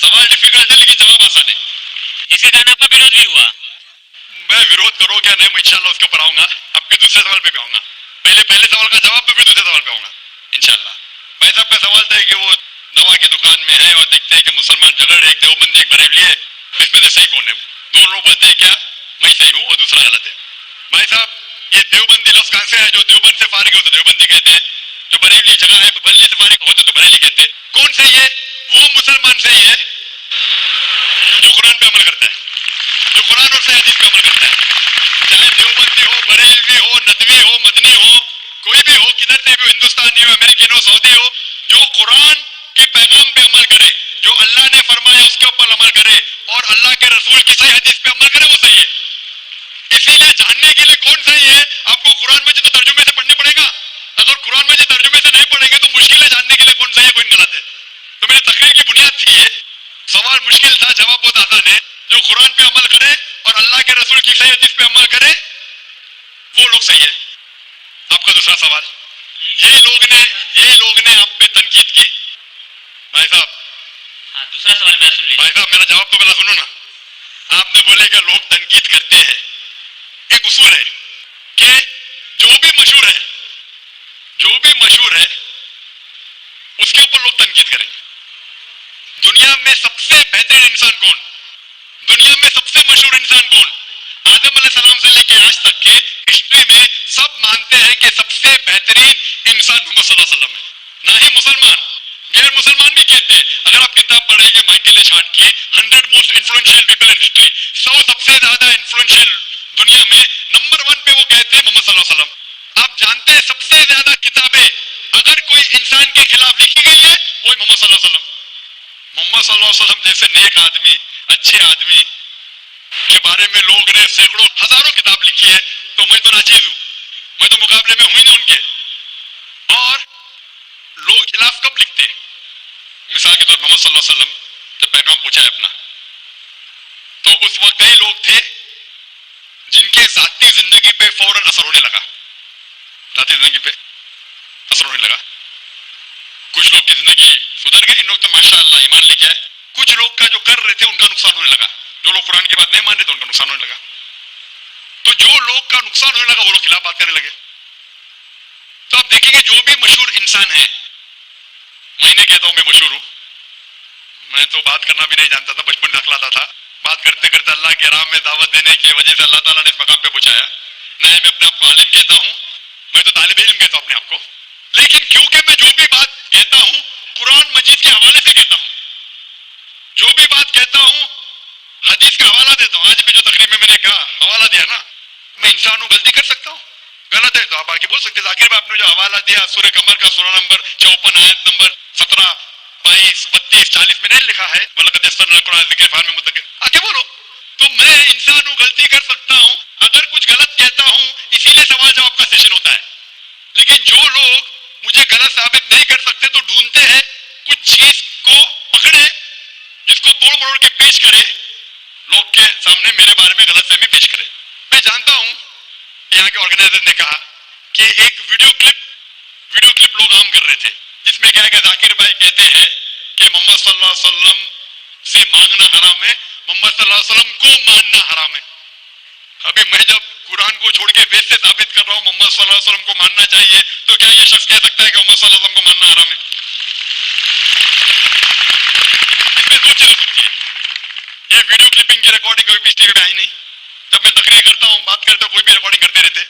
सवाल डिफिकल्ट है लेकिन जवाब आसान है। जिसके कारण आपका विरोध भी हुआ। मैं विरोध करो क्या नहीं, मैं इंशाल्लाह उसके ऊपर आऊंगा, आपके दूसरे सवाल पे भी आऊंगा। पहले सवाल का जवाब पे फिर दूसरे सवाल पे आऊंगा इंशाल्लाह। भाई साहब का सवाल था कि वो दवा की दुकान में है और देखते हैं कि मुसलमान झगड़ रहे, एक देवबंदी एक बरेलवी है, तो इसमें से सही कौन है? दोनों लोग बोलते हैं क्या मैं सही हूँ और दूसरा गलत है। भाई साहब ये देवबंदी लफ्ज कहां से है? जो देवबंद से फारिग हो तो देवबंदी कहते हैं, जो बरेली जगह है बरेली से फारिग होते तो बरेली कहते हैं। कौन सही है? वो मुसलमान सही है जो कुरान पे अमल करता है, जो कुरान और सही हदीस पे अमल करता है, चाहे देवबंदी हो, बरेलवी हो, नदवी हो, मदनी हो, कोई भी हो, किधर से भी हो, हिंदुस्तानी हो, अमेरिकन हो, सऊदी हो, जो कुरान के पैगाम पे अमल करे, जो अल्लाह ने फरमाया उसके ऊपर अमल करे और अल्लाह के रसूल की सही हदीस पे अमल करे, वो सही है। इसीलिए जानने के लिए कौन सही है आपको कुरान में जितना तर्जुमे से पढ़ने पड़ेगा। अगर कुरान में तर्जुमे से नहीं पढ़ेंगे तो मुश्किल है जानने के लिए कौन सही है कौन गलत है। तो मेरी तकरीर की बुनियाद थी ये, सवाल मुश्किल था, जवाब बहुत आसान है। जो कुरान पे अमल करे और अल्लाह के रसूल की सही हदीस पे अमल करे वो लोग सही है। आपका दूसरा सवाल। ये लोग ने आप पे तनकीद की। भाई साहब, हाँ, दूसरा सवाल मेरा सुन लीजिए। भाई साहब मेरा जवाब तो पहले सुनो ना। आपने बोले कि लोग तनकीद करते हैं। एक उसूल है कि जो भी मशहूर है उसके ऊपर लोग तनकीद करेंगे। दुनिया में सबसे बेहतरीन इंसान कौन, दुनिया में सबसे मशहूर इंसान कौन? आदम अलैहिस्सलाम से लेके आज तक के हिस्ट्री में सब मानते हैं कि सबसे बेहतरीन इंसान मोहम्मद सल्लल्लाहु अलैहि वसल्लम है। ना ही मुसलमान, गैर मुसलमान भी कहते हैं। अगर आप किताब पढ़ेंगे माइकल लेशार्ट की 100 most influential people in history, 100 सबसे ज्यादा इन्फ्लुएंशियल दुनिया में, नंबर 1 पे वो कहते हैं मोहम्मद सल्लल्लाहु अलैहि वसल्लम। आप जानते हैं सबसे ज्यादा किताबें अगर कोई इंसान के खिलाफ लिखी गई है वो मोहम्मद सल्लल्लाहु अलैहि वसल्लम। मोहम्मद सल्लल्लाहु अलैहि वसल्लम जैसे नेक आदमी, अच्छे आदमी के बारे में लोग ने सैकड़ों हजारों किताब लिखी है, तो मैं तो नाचीज हूं, मैं तो मुकाबले में हुई ना उनके। और लोग खिलाफ कब लिखते हैं? मिसाल के तौर पर मोहम्मद सल्लल्लाहु अलैहि वसल्लम जब पैगाम पहुंचा है अपना, तो उस वक्त कई लोग थे जिनके जाती जिंदगी पे फौरन असर होने लगा, जाती जिंदगी पे असर होने लगा। कुछ लोग की जिंदगी सुधर गई, इन लोग तो माशाअल्लाह ईमान लेके आए। कुछ लोग का जो कर रहे थे उनका नुकसान होने लगा, जो लोग कुरान की बात नहीं मान रहे थे उनका नुकसान होने लगा। तो जो लोग का नुकसान होने लगा वो लोग खिलाफ बात करने लगे। तो आप देखेंगे जो भी मशहूर इंसान है, मैं नहीं कहता हूं मैं मशहूर हूं, मैं तो बात करना भी नहीं जानता था, बचपन से अखलाता था। बात करते करते अल्लाह के राह में दावत देने की वजह से अल्लाह ताला ने इस मकाम पे पहुंचाया। मैं अपने आप को आलिम कहता हूं, मैं तो तालिब इल्म कहता हूं अपने आप को, लेकिन क्योंकि मैं जो भी बात कहता हूं कुरान मजीद के हवाले से कहता हूं, जो भी बात कहता हूं हदीस का हवाला देता हूं। आज भी जो तकरीर में मैंने कहा हवाला दिया ना, मैं इंसान हूं, गलती कर सकता हूं, गलत है तो आप आके बोल सकते। जाकिर भाई आपने जो हवाला दिया सूरह कमर का सूरा नंबर 54 आयत नंबर 17, 22, 32, 40 में नहीं लिखा है वलक़द यस्सरना कुरान ज़िक्र फ़हल मुद्दकिर, आके बोलो। तो मैं इंसान हूं, गलती कर सकता हूं, अगर कुछ गलत कहता हूं इसीलिए सवाल जवाब का सेशन होता है। लेकिन जो लोग मुझे गलत साबित नहीं कर सकते तो ढूंढते हैं कुछ चीज को पकड़े जिसको तोड़ मरोड़ के पेश करे, लोग के सामने मेरे बारे में गलत फहमी पेश करे। मैं जानता हूं यहाँ के ऑर्गेनाइजर ने कहा कि एक वीडियो क्लिप लोग आम कर रहे थे, जिसमें क्या है कि जाकिर भाई कहते हैं कि मोहम्मद सल्लल्लाहु अलैहि वसल्लम से मांगना हराम है, मोहम्मद सल्लल्लाहु अलैहि वसल्लम को मानना हराम है। अभी मैं जब कुरान को छोड़ के वेद से साबित कर रहा हूं मोहम्मद सल्लल्लाहु अलैहि वसल्लम को मानना चाहिए, तो क्या ये शख्स कह सकता है कि मोहम्मद सल्लल्लाहु अलैहि वसल्लम को मानना हराम है? इसमें दो चीजें होती है। ये वीडियो क्लिपिंग की रिकॉर्डिंग कभी पिछली वीडियो आई नहीं, जब मैं तकरीर करता हूं बात करता हूं कोई भी रिकॉर्डिंग करते रहते।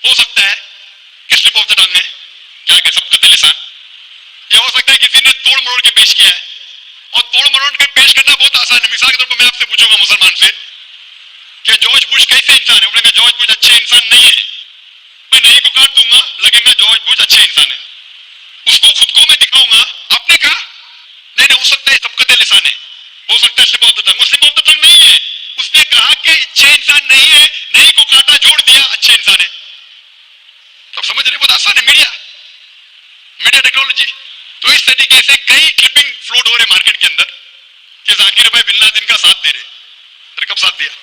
हो सकता है कि स्लिप ऑफ द टंग है, क्या कह सबकत लिसान, या हो सकता है किसी ने तोड़ मरोड़ के पेश किया है, और तोड़ मरोड़ के पेश करना बहुत आसान है। मिसाल के तौर पर मैं आपसे पूछूंगा मुसलमान से कि जॉर्ज बुश कैसे इंसान है, बोलेंगे जॉर्ज बुश अच्छे इंसान नहीं है। मैं नहीं को काट दूंगा, लगेगा जॉर्ज बुश अच्छे इंसान है। उसको खुद को मैं दिखाऊंगा, आपने कहा नहीं नहीं, हो सकता है सबकत लिसान है, हो सकता है स्लिप ऑफ द टंग, वो स्लिप ऑफ द टंग नहीं है। उसने कहा कि अच्छे इंसान नहीं है, नहीं को काटा जोड़ दिया अच्छे इंसान है। तो समझ रहे, बहुत आसान है, मीडिया टेक्नोलॉजी। तो इस तरीके से कई क्लिपिंग फ्लोट हो रहे मार्केट के अंदर कि जाकिर भाई बिन लादेन का साथ दे रहे। अरे कब साथ दिया?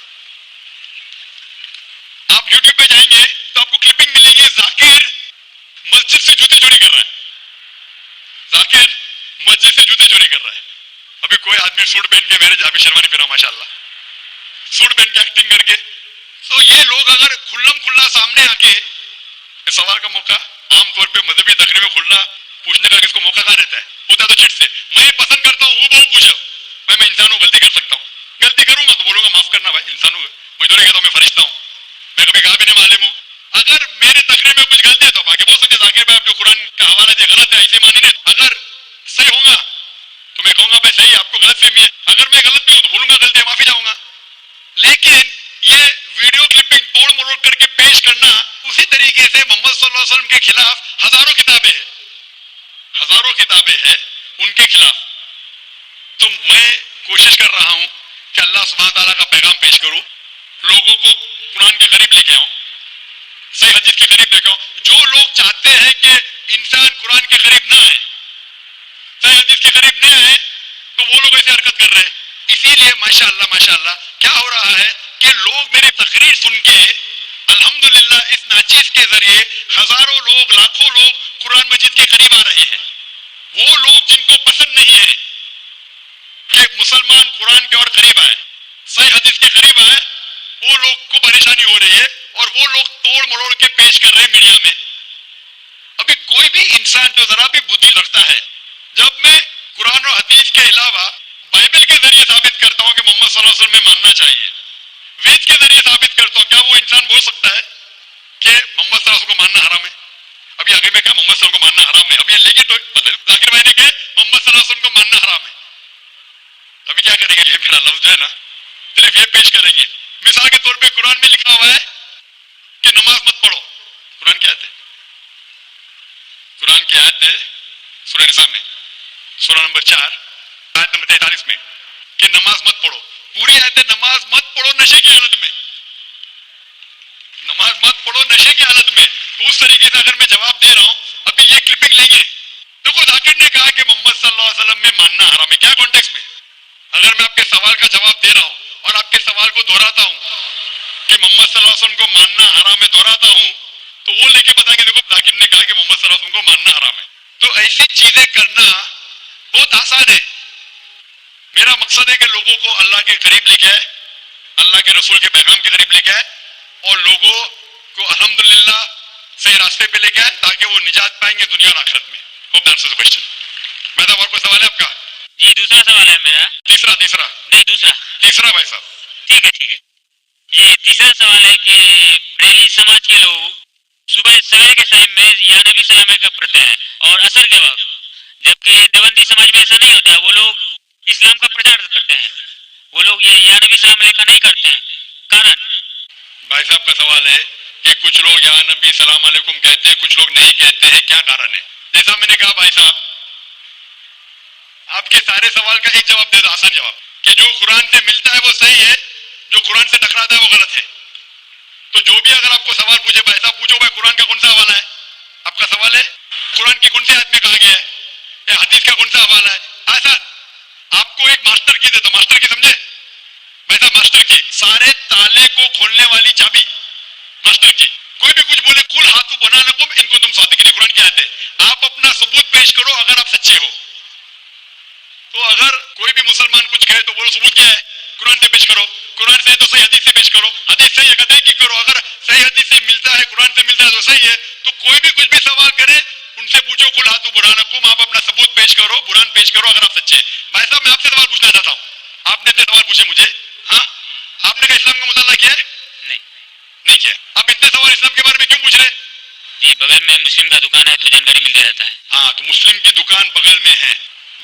आप यूट्यूब पे जाएंगे तो आपको क्लिपिंग मिलेगी, जाकिर मस्जिद से जूते चोरी कर रहा है, जाकिर मस्जिद से जूते चोरी कर रहा है। अभी कोई आदमी सूट पहन के, मेरे अभी शेरवानी पहना माशाल्लाह, सूट पहन के एक्टिंग करके। तो ये लोग अगर खुल्लम खुल्ला सामने आके सवाल का मौका, आमतौर पे मजहबी तकरीर में खुल्ला पूछने का किसको मौका कहाँ रहता है, होता है तो चिट से। मैं पसंद करता हूँ वो पूछो, मैं इंसान हूँ, गलती कर सकता हूँ, गलती करूंगा तो बोलूंगा माफ करना भाई, इंसान हूँ, मैं जो नहीं कहता हूँ मैं फरिश्ता हूँ, मैं कभी कहा भी नहीं मालूम हूँ। अगर मेरे तकरीर में कुछ गलती है तो आगे बोल सकते जाकिर भाई आप जो कुरान का हवाला दिया गलत है, ऐसे माने नहीं। अगर सही होगा तो मैं कहूंगा भाई सही, आपको गलत फहमी है। अगर मैं गलत भी हूं तो बोलूंगा गलती है, माफी जाऊंगा। लेकिन ये वीडियो क्लिपिंग तोड़ मरोड़ करके पेश करना, उसी तरीके से मोहम्मद सल्लल्लाहु अलैहि वसल्लम के खिलाफ हजारों किताबें हैं उनके खिलाफ। तो मैं कोशिश कर रहा हूं कि अल्लाह सुब्हान तआला का पैगाम पेश करूं, लोगों को कुरान के करीब लेके आऊं, सही हदीस के करीब लेके आऊं। जो लोग चाहते हैं कि इंसान कुरान के करीब ना आए, सही हदीस के करीब नहीं आए, तो वो लोग ऐसे हरकत कर रहे हैं। इसीलिए माशाअल्लाह क्या हो रहा है कि लोग मेरी तकरीर सुन के अल्हम्दुलिल्लाह इस नाचीज के जरिए हजारों लोग, लाखों लोग कुरान मजीद के करीब आ रहे हैं। वो लोग जिनको पसंद नहीं है कि मुसलमान कुरान के और करीब आए, सही हदीस के करीब आए, वो लोग को परेशानी हो रही है और वो लोग तोड़ मरोड़ के पेश कर रहे हैं मीडिया में। अभी कोई भी इंसान जो जरा भी बुद्धि रखता है, जब मैं कुरान और हदीस के अलावा बाइबल के जरिए साबित करता हूं कि मोहम्मद सल्लल्लाहु अलैहि वसल्लम में मानना चाहिए, वेद के जरिए साबित करता हूं, क्या वो इंसान बोल सकता है कि मोहम्मद सल्लल्लाहु अलैहि वसल्लम को मानना हराम है? अभी आगे में क्या मोहम्मद सल्लल्लाहु अलैहि वसल्लम को मानना हराम है, अभी लेगी तो जाकिर भाई ने कहा मोहम्मद सल्लल्लाहु अलैहि वसल्लम को मानना हराम है। अभी क्या करेंगे? ये मेरा लफ्ज है ना, सिर्फ ये पेश करेंगे। मिसाल के तौर पे कुरान में लिखा हुआ है कि नमाज मत पढ़ो। कुरान की आयत है, कुरान की आयत है सूरह निसा में, सूरह नंबर 4 आयत नंबर 43 में कि नमाज मत पढ़ो। पूरी आयत है नमाज मत पढ़ो नशे की हालत में, नमाज मत पढ़ो नशे की हालत में। तो उस तरीके से अगर मैं जवाब दे रहा हूं, अभी ये क्लिपिंग लेंगे, देखो जाकिर ने कहा कि मोहम्मद सल्लल्लाहु अलैहि वसल्लम में मानना हराम है। क्या कॉन्टेक्स्ट में? अगर मैं आपके सवाल का जवाब दे रहा हूं और आपके सवाल को दोहराता हूं कि मोहम्मद सल्लल्लाहु अलैहि वसल्लम को मानना हराम है, दोहराता हूं, तो वो लेके बताएंगे देखो जाकिर ने कहा कि मोहम्मद सल्लल्लाहु अलैहि वसल्लम को मानना हराम है। तो ऐसी चीजें करना बहुत आसान है। मेरा मकसद है कि लोगों को अल्लाह के करीब लेके आए, अल्लाह के रसूल के पैगाम के करीब लेके आए और लोगों को अल्हम्दुलिल्लाह सही रास्ते पे लेके आए ताकि वो निजात पाएंगे दुनिया और आखिरत में। Hope that answers the question. Madam और कोई सवाल है आपका? जी दूसरा सवाल है मेरा। तीसरा नहीं दूसरा। तीसरा भाई साहब। ठीक है। ये तीसरा सवाल है कि बरेली समाज के लोग सुबह सवेरे के टाइम में या नबी सलाम का पढ़ते हैं और असर के वक्त, जबकि देवबंदी समाज में ऐसा नहीं होता, वो लोग इस्लाम का प्रचार करते हैं, वो लोग ये या नबी सलाम का नहीं करते हैं। कारण? भाई साहब का सवाल है कि कुछ लोग या नबी सलाम अलैकुम कहते हैं, कुछ लोग नहीं कहते हैं, क्या कारण है? जैसा मैंने कहा भाई साहब, आपके सारे सवाल का एक जवाब दे दो, आसान जवाब, कि जो कुरान से मिलता है वो सही है, जो कुरान से टकराता है वो गलत है। तो जो भी अगर आपको सवाल पूछे, भाई साहब पूछो भाई कुरान का कौन सा हवाला है? आपका सवाल है कुरान की कौन सी आयत में कहा गया है या हदीस का कौन सा हवाला है? आसान। आपको एक मास्टर की देता, मास्टर की समझे भाई साहब, मास्टर की, सारे ताले को खोलने वाली चाबी मास्टर की। कोई भी कुछ बोले, कुल हाथू बना लकुम इनको तुम सादिकीन, कुरान की आयत है। आप अपना सबूत पेश करो अगर आप सच्चे हो। तो अगर कोई भी मुसलमान कुछ कहे तो बोलो सबूत क्या है? कुरान से पेश करो, कुरान से तो सही हदीस से पेश करो, हदीस सही है कहते हैं कि करो, अगर सही हदीस से मिलता है, कुरान से मिलता है तो सही है। तो कोई भी कुछ भी सवाल करे उनसे पूछो, कुल हाथू बुरानकुम, आप अपना सबूत पेश करो, बुरान पेश करो अगर आप सच्चे। भाई साहब मैं आपसे सवाल पूछना चाहता हूँ, आपने इतने सवाल पूछे मुझे, हाँ आपने क्या इस्लाम का मुताला किया है? नहीं किया। आप इतने सवाल इस्लाम के बारे में क्यों पूछ रहे? जी बगल में मुस्लिम का दुकान है तो जानकारी मिलता रहता है। हाँ तो मुस्लिम की दुकान बगल में है,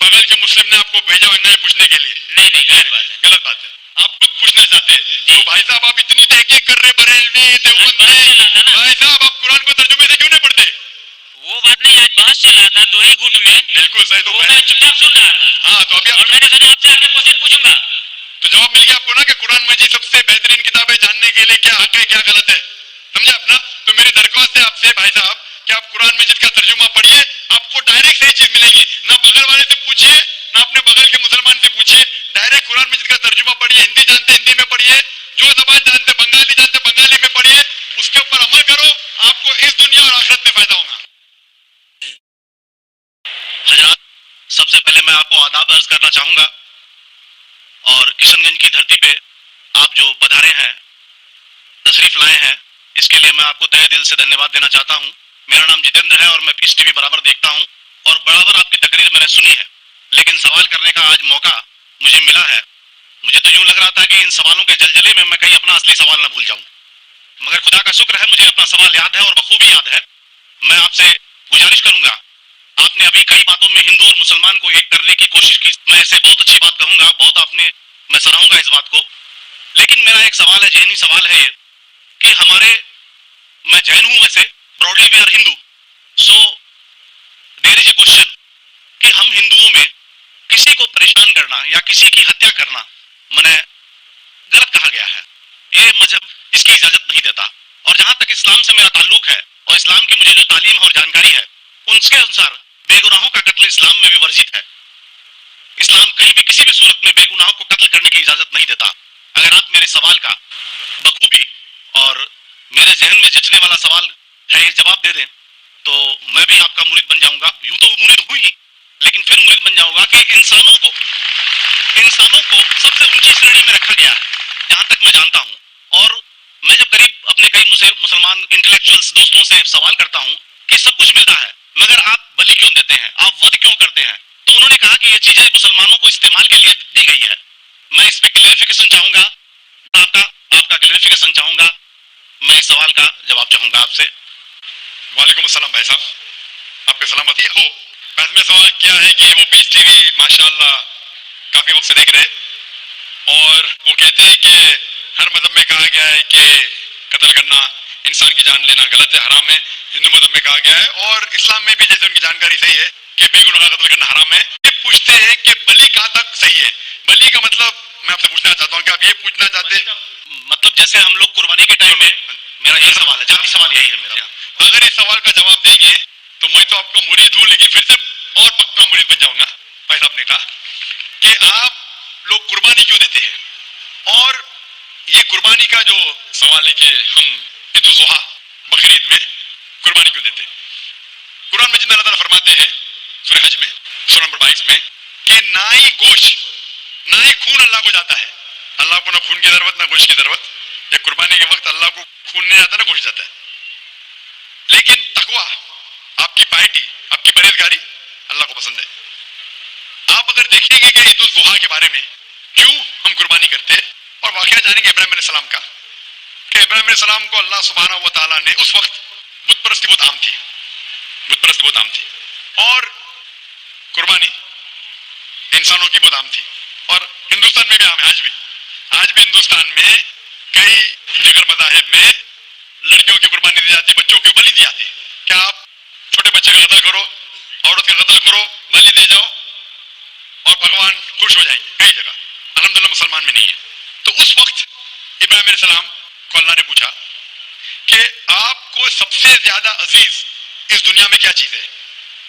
बगल के मुस्लिम ने आपको भेजा है पूछने के लिए? नहीं गलत बात है। गलत बात है, आप खुद पूछना चाहते हैं। तो भाई साहब आप इतनी तहकीक कर रहे बरेलवी देवबंदी, भाई साहब आप कुरान को तर्जुमे से क्यों नहीं पढ़ते? वो बात नहीं, आज बहस चल रहा था दो ही गुट में। बिल्कुल सही। तो मैं चुपचाप सुन रहा था। हाँ तो अभी और मैंने सोचा आपसे आगे क्वेश्चन पूछूंगा, तो जवाब मिल गया आपको ना कि कुरान मजीद सबसे बेहतरीन किताब है जानने के लिए क्या हक है क्या गलत है, समझे आप ना? तो मेरी दरख्वास्त है आपसे भाई साहब कि आप कुरान मजीद का तर्जुमा पढ़िए, आपको डायरेक्ट सही चीज मिलेगी। ना बगल वाले से पूछिए, ना अपने बगल के मुसलमान से पूछिए, डायरेक्ट कुरान मजीद का तर्जुमा पढ़िए। हिंदी जानते हिंदी में पढ़िए, जो जबान जानते बंगाली जानते बंगाली में पढ़िए, उसके ऊपर अमल करो, आपको इस दुनिया और आखिरत में फायदा होगा। हजरात, सबसे पहले मैं आपको आदाब अर्ज करना चाहूंगा और किशनगंज की धरती पे आप जो पधारे हैं, तशरीफ लाए हैं, इसके लिए मैं आपको तहे दिल से धन्यवाद देना चाहता हूं। मेरा नाम जितेंद्र है और मैं पीस टीवी बराबर देखता हूं और बराबर आपकी तकरीर मैंने सुनी है, लेकिन सवाल करने का आज मौका मुझे मिला है। मुझे तो यूं लग रहा था कि इन सवालों के जलजले में मैं कहीं अपना असली सवाल ना भूल जाऊं, मगर खुदा का शुक्र है मुझे अपना सवाल याद है और बखूबी याद है। मैं आपसे गुजारिश करूंगा, आपने अभी कई बातों में हिंदू और मुसलमान को एक करने की कोशिश की, मैं इसे बहुत अच्छी बात कहूंगा, बहुत आपने, मैं सराहूंगा इस बात को। लेकिन मेरा एक सवाल है, जैनी सवाल है ये कि हमारे, मैं जैन हूं वैसे, broadly we are Hindu, so there is a question कि हम हिंदुओं में किसी को परेशान करना या किसी की हत्या करना मने गलत कहा गया है, ये मजहब इसकी इजाजत नहीं देता। और जहां तक इस्लाम से मेरा ताल्लुक है और इस्लाम की मुझे जो तालीम और जानकारी है, उनके अनुसार बेगुनाहों का कत्ल इस्लाम में भी वर्जित है। इस्लाम कहीं भी किसी भी सूरत में बेगुनाहों को कत्ल करने की इजाजत नहीं देता। अगर आप मेरे सवाल का बखूबी और मेरे जहन में जचने वाला सवाल है, ये जवाब दे दें तो मैं भी आपका मुरीद बन जाऊंगा। यूं तो मुरीद हुई ही, लेकिन फिर मुरीद बन जाऊंगा कि इंसानों को सबसे ऊंची श्रेणी में रखा गया है, जहां तक मैं जानता हूं। और मैं जब करीब अपने कई मुसलमान इंटेलेक्चुअल्स दोस्तों से सवाल करता हूं कि सब कुछ मिलता है मगर आप बलि क्यों देते हैं, आप वध क्यों करते हैं, तो उन्होंने कहा कि ये चीजें मुसलमानों को इस्तेमाल के लिए दी गई है। मैं इस पे क्लियरिफिकेशन चाहूंगा, आपका क्लियरिफिकेशन चाहूंगा। मैं इस सवाल का जवाब चाहूंगा आपसे। वालेकुम अस्सलाम भाई साहब, आपकी सलामती हो। में सवाल किया है कि वो पीस टीवी माशाल्लाह काफी वक्त से देख रहे, और वो कहते हैं कि हर मजहब में कहा गया है कि कत्ल करना, इंसान की जान लेना गलत है, हराम है। हिंदू मजहब में कहा गया है और इस्लाम में भी जैसे उनकी जानकारी सही है कि बेगुनाह कत्ल करना हराम है। ये पूछते हैं कि बलि कहाँ तक सही है। बलि का मतलब मैं आपसे पूछना चाहता हूँ कि आप ये पूछना चाहते हैं, मतलब जैसे हम लोग कुर्बानी के टाइम में, मेरा ये सवाल है, जाती सवाल यही है मेरा। अगर इस सवाल का जवाब देंगे तो मैं तो आपका मुरीद हूँ, लेकिन फिर से और पक्का मुरीद बन जाऊंगा। भाई साहब ने कहा कि आप लोग कुर्बानी क्यों देते हैं, और ये कुर्बानी का जो सवाल है कि हम ईद उल जुहा बकरीद में कुर्बानी क्यों देते हैं। कुरान मजीद में अल्लाह ताला फरमाते हैं सूरह हज में सूरह नंबर 22 में कि ना ही गोश्त ना ही खून अल्लाह को जाता है। अल्लाह को ना खून की जरूरत ना गोश्त की जरूरत। ये कुर्बानी के वक्त अल्लाह को खून नहीं जाता ना गोश्त जाता है, लेकिन तकवा, आपकी पार्टी, आपकी परहेजगारी अल्लाह को पसंद है। आप अगर देखेंगे कि ईद उल जुहा के बारे में क्यों हम कुर्बानी करते हैं, और वाकया जानेंगे इब्राहिम अलैहिस्सलाम का, कि इब्राहिम अलैहिस्सलाम को अल्लाह सुब्हानहू व तआला ने, उस वक्त बुत परस्ती बहुत आम थी, बुत परस्ती बहुत आम थी, और कुर्बानी इंसानों की बहुत आम थी, और हिंदुस्तान में भी आम है। आज भी हिंदुस्तान में कई दिगर मज़ाहिब में लड़कियों की कुर्बानी दी जाती, बच्चों की बलि दी जाती। क्या आप छोटे बच्चे का कत्ल करो, औरत का कत्ल करो, बलि दे जाओ और भगवान खुश हो जाएंगे, कई जगह। अल्हम्दुलिल्लाह मुसलमान में नहीं है। तो उस वक्त इब्राहिम अलैहिस्सलाम को अल्लाह ने पूछा कि आपको सबसे ज्यादा अजीज इस दुनिया में क्या चीज है,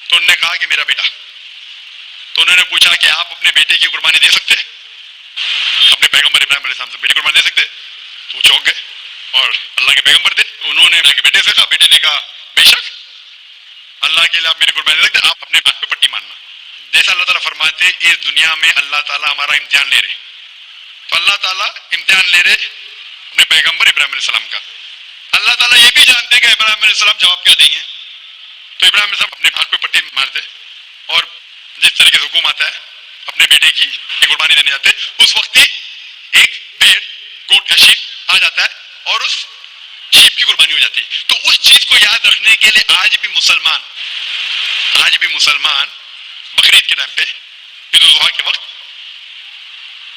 तो उन्होंने कहा कि मेरा बेटा। तो उन्होंने पूछा कि आप अपने बेटे की कुर्बानी दे सकते, अपने पैगंबर इब्राहिम अलैहिस्सलाम से बेटे की कुर्बानी दे सकते। तो वो चौंक गए, और अल्लाह के पैगंबर थे, उन्होंने अल्लाह के बेटे से कहा, बेटे ने कहा बेशक अल्लाह के लिए आप मेरी कुर्बानी दे सकते, आप अपने हाथ पे पट्टी मारना। जैसा अल्लाह ताला फरमाते इस दुनिया में अल्लाह ताला हमारा इम्तिहान ले रहे, तो अल्लाह ताला इम्तिहान ले रहे अपने पैगंबर इब्राहिम अलैहिस्सलाम का। अल्लाह ताला ये भी जानते हैं कि इब्राहिम अलैहिस्सलाम जवाब क्या देंगे, तो इब्राहिम अलैहिस्सलाम अपने हाथ पे पट्टी मारते, और जिस तरीके से हुक्म आता है अपने बेटे की कुर्बानी देने जाते, उस वक्त ही एक भेड़, गोट या शीप आ जाता है और उस शीप की कुर्बानी हो जाती है। तो उस चीज को याद रखने के लिए आज भी मुसलमान बकरीद के टाइम पे, ईद उल जुहा के वक्त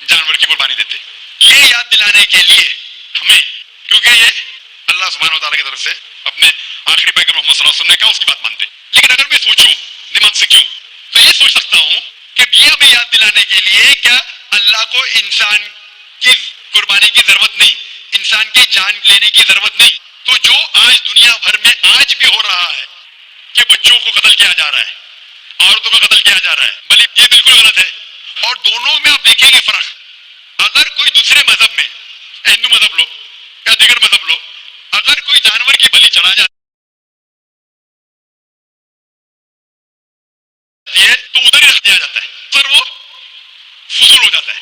जानवर की कुर्बानी देते। ये याद दिलाने के लिए हमें, क्योंकि ये अल्लाह सुब्हानहू व तआला की तरफ से अपने आखिरी पैगंबर मोहम्मद सल्लल्लाहु अलैहि वसल्लम ने कहा, उसकी बात मानते। लेकिन अगर मैं सोचूं दिमाग से क्यों, तो ये सोच सकता हूं कि ये हमें याद दिलाने के लिए क्या अल्लाह को इंसान की कुर्बानी की जरूरत नहीं, इंसान की जान लेने की जरूरत नहीं। तो जो आज दुनिया भर में आज भी हो रहा है कि बच्चों को कत्ल किया जा रहा है, औरतों का कत्ल किया जा रहा है, बल्कि ये बिल्कुल गलत है। और दोनों में आप देखेंगे फर्क। अगर कोई दूसरे मजहब में, हिंदू मजहब लो या दिगर मजहब लो, अगर कोई जानवर की बलि चढ़ा जाती है तो उधर ही रख दिया जाता है, पर वो फजूल हो जाता है,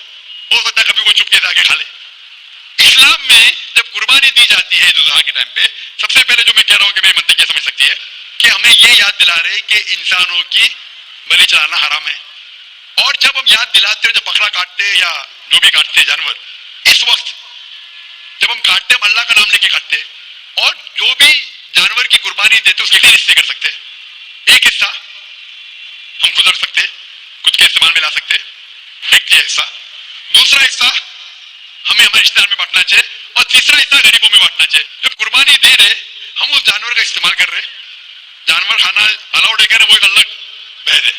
हो सकता है कभी वो चुपके से आके खा ले। इस्लाम में जब कुर्बानी दी जाती है ईद उल जुहा के टाइम पे, सबसे पहले जो मैं कह रहा हूं कि मेरी मंतक ये समझ सकती है कि हमें ये याद दिला रहे कि इंसानों की बलि चढ़ाना हराम है। और जब हम याद दिलाते हैं, जब बकरा काटते या जो भी काटते जानवर, इस वक्त जब हम काटते हम अल्लाह का नाम लेके काटते, और जो भी जानवर की कुर्बानी देते उसके 3 हिस्से कर सकते। एक हिस्सा हम खुद रख सकते, खुद के इस्तेमाल में ला सकते, एक ये हिस्सा। दूसरा हिस्सा हमें हमारे रिश्तेदार में बांटना चाहिए, और तीसरा हिस्सा गरीबों में बांटना चाहिए। जब कुर्बानी दे रहे हम उस जानवर का इस्तेमाल कर रहे, जानवर खाना अलाउड है क्या, वो एक अलग बहस है,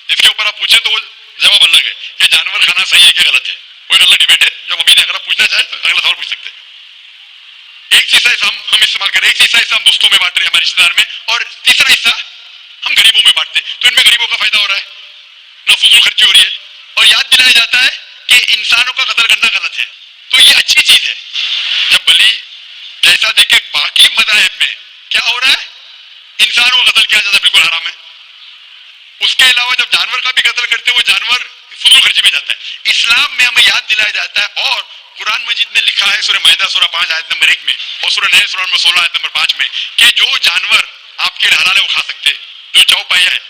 जिसके ऊपर आप पूछे तो वो जवाब अलग है कि जानवर खाना सही है कि गलत है, वो एक अलग डिबेट है। जब अभी अगर आप पूछना चाहे तो अगला सवाल पूछ सकते हैं। एक हिस्सा हम इस्तेमाल कर रहे, एक हिस्सा हम दोस्तों में बांट रहे हमारे रिश्तेदार में, और तीसरा हिस्सा हम गरीबों में बांटते। तो इनमें गरीबों का फायदा हो रहा है, ना फजूल खर्ची हो रही है, और याद दिलाया जाता है कि इंसानों का कत्ल करना गलत है। तो ये अच्छी चीज है। जब बलि जैसा देखे बाघ बाकी मज़ाहिब में क्या हो रहा है, इंसानों का कत्ल किया जाता है, बिल्कुल हराम है। उसके अलावा जब जानवर का भी कत्ल करते हैं वो जानवर फजूल खर्ची में जाता है। इस्लाम में हमें याद दिलाया जाता है और कुरान मजीद में लिखा है सूरह माइदा सूरह 5 आयत नंबर 1 में और सूरह नहल सूरह नंबर 16 आयत नंबर 5 में कि जो जानवर आपके लिए हलाल है वो खा सकते हैं, जो चौपाया है,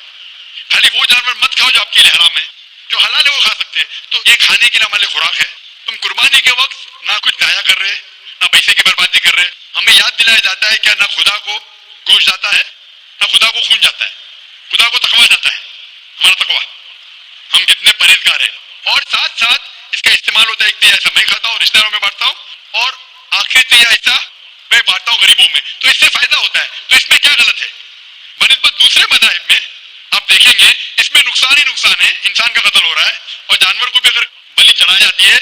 खाली वो जानवर मत खाओ जो आपके लिए हराम है, जो हलाल है वो खा सकते हैं। तो ये खाने के लिए हमारे खुराक है। तुम कुर्बानी के वक्त ना कुछ जाया कर रहे, ना पैसे की बर्बादी कर रहे। हमें याद दिलाया जाता है क्या ना खुदा को गोश्त जाता है, ना खुदा को खून जाता है, खुदा को तकवा जाता है, हमारा तकवा, हम कितने परहेजगार है। और साथ साथ इसका इस्तेमाल होता है, एक तो ऐसा मैं खाता हूँ, रिश्तेदारों में बांटता हूँ, और आखिर तो यह ऐसा मैं बांटता हूँ गरीबों में, तो इससे फायदा होता है। तो इसमें क्या गलत है? बनिस्बत दूसरे मज़ाहिब में आप देखेंगे इसमें नुकसान ही नुकसान है, इंसान का कत्ल हो रहा है और जानवर को भी अगर बलि चढ़ाई जाती है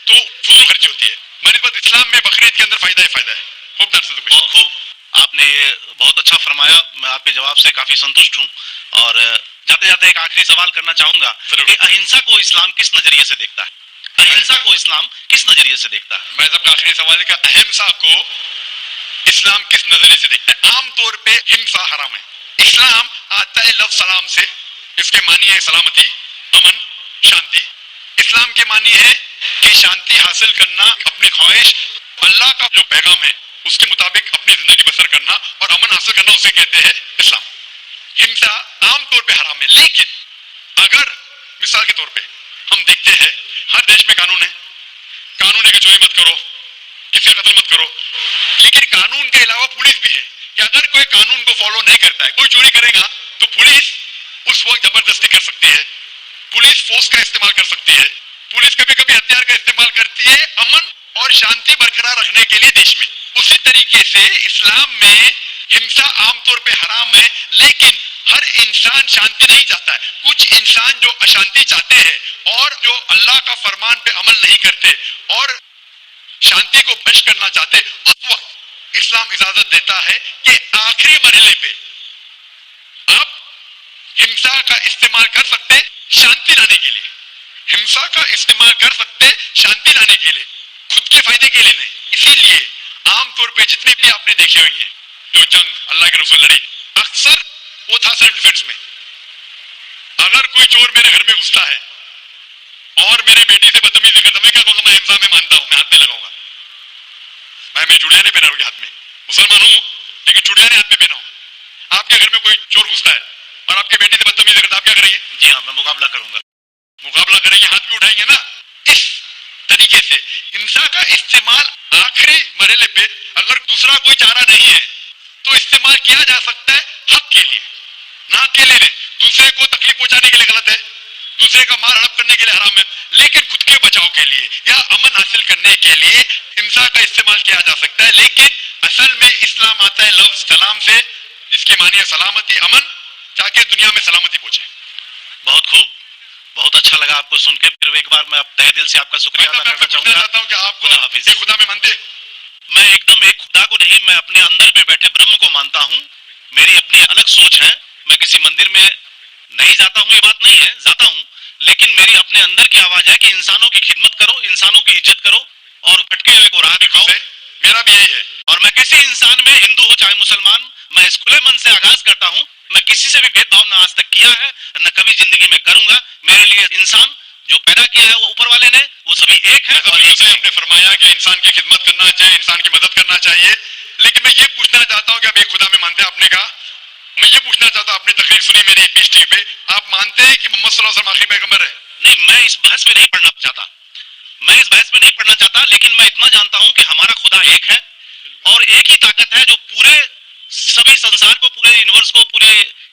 तो फजूल खर्ची होती है। बनिस्बत इस्लाम में बकरीद के अंदर फायदा ही फायदा है। खूब दर्शन तो बहुत खूब, आपने ये बहुत अच्छा फरमाया, मैं आपके जवाब से काफी संतुष्ट हूँ। और जाते जाते एक आखिरी सवाल करना चाहूंगा कि अहिंसा को इस्लाम किस नजरिए से देखता है? अहिंसा को इस्लाम किस नजरिए से देखता है? मैं सबका आखिरी सवाल है कि अहिंसा को इस्लाम किस नजरिए से देखता है? आमतौर पे हिंसा हराम है। इस्लाम आता है लफ्ज सलाम से, इसके मानी है सलामती, अमन, शांति। इस्लाम के मानी है कि शांति हासिल करना, अपनी ख्वाहिश, अल्लाह का जो पैगाम है उसके मुताबिक अपनी जिंदगी बसर करना और अमन हासिल करना, उसे कहते हैं इस्लाम। हिंसा आमतौर पे हराम है, लेकिन अगर मिसाल के तौर पे हम देखते हैं हर देश में कानून है, कानून है कि चोरी मत करो, किसी का कत्ल मत करो, लेकिन कानून के अलावा पुलिस भी है कि अगर कोई कानून को फॉलो नहीं करता है, कोई चोरी करेगा तो पुलिस उस वक्त जबरदस्ती कर सकती है, पुलिस फोर्स का इस्तेमाल कर सकती है, पुलिस कभी कभी हथियार का इस्तेमाल करती है अमन और शांति बरकरार रखने के लिए देश में। उसी तरीके से इस्लाम में हिंसा आमतौर पे हराम है, लेकिन हर इंसान शांति नहीं चाहता है। कुछ इंसान जो अशांति चाहते हैं और जो अल्लाह का फरमान पे अमल नहीं करते और शांति को भ्रष्ट करना चाहते, उस वक्त इस्लाम इजाजत देता है कि आखिरी मरहले पे आप हिंसा का इस्तेमाल कर सकते शांति लाने के लिए, हिंसा का इस्तेमाल कर सकते शांति लाने के लिए, खुद के फायदे के लिए नहीं। इसीलिए आमतौर पे जितने भी आपने देखे होंगे जो जंग अल्लाह के रसूल लड़ी, अक्सर वो था सेल्फ डिफेंस में। अगर कोई चोर मेरे घर में घुसता है और मेरी बेटी से बदतमीजी करता, मैं क्या कहूंगा? मैं हिंसा में मानता हूं, मैं हाथ नहीं लगाऊंगा। मैं मेरी चूड़ियां नहीं पहना रही हाथ में, मुसलमान हूं लेकिन चूड़ियां नहीं हाथ में पहना हूं। आपके घर में कोई चोर घुसता है और आपकी बेटी से बदतमीजी करता, आप क्या करेंगे? जी हाँ, मैं मुकाबला करूंगा। मुकाबला करेंगे, हाथ भी उठाएंगे ना। इस तरीके से हिंसा का इस्तेमाल आखिरी मरहले पे, अगर दूसरा कोई चारा नहीं है तो इस्तेमाल किया जा सकता है हक के लिए, ना के लिए नहीं। दूसरे को तकलीफ पहुंचाने के लिए गलत है, दूसरे का मार हड़प करने के लिए हराम है, लेकिन खुद के बचाव के लिए या अमन हासिल करने के लिए हिंसा का इस्तेमाल किया जा सकता है। लेकिन असल में इस्लाम आता है लफ्ज सलाम से, जिसकी मानी है सलामती, अमन, ताकि दुनिया में सलामती पहुंचे। बहुत खूब, बहुत अच्छा लगा आपको सुन के। फिर एक बार मैं तहे दिल से आपका शुक्रिया अदा करना चाहूंगा कि आप खुदा हाफिज। एक खुदा में मानते? मैं एकदम एक खुदा को नहीं, मैं अपने अंदर में बैठे ब्रह्म को मानता हूँ। मेरी अपनी अलग सोच है, मैं किसी मंदिर में नहीं जाता हूँ, ये बात नहीं है, जाता हूँ, लेकिन मेरी अपने अंदर की आवाज है कि इंसानों की खिदमत करो, इंसानों की इज्जत करो और भटके हुए को राह दिखाओ। मेरा भी यही है। और मैं किसी इंसान में, हिंदू हो चाहे मुसलमान, मैं इस खुले मन से आगाज करता हूँ, मैं किसी से भी भेदभाव ना आज तक किया है, न कभी जिंदगी में करूंगा। मेरे लिए इंसान जो पैदा किया है वो ऊपर वाले ने, वो सभी एक है। और आपने फरमाया कि इंसान की खिदमत करना चाहिए, इंसान की मदद करना चाहिए, लेकिन मैं ये पूछना चाहता हूँ कि आप एक खुदा में मानते हैं? आपने कहा, मैं ये पूछना चाहता हूँ, आपने तकरीर सुनी मेरी पीस टीवी पे, आप मानते हैं कि मोहम्मद सल्लल्लाहु अलैहि वसल्लम आखिरी पैगंबर है? नहीं, मैं इस बहस में नहीं पढ़ना चाहता, मैं इस बहस में नहीं पढ़ना चाहता, लेकिन मैं इतना जानता हूं कि हमारा खुदा एक है और एक ही ताकत है जो पूरे सभी संसार को, पूरे यूनिवर्स को, पूरे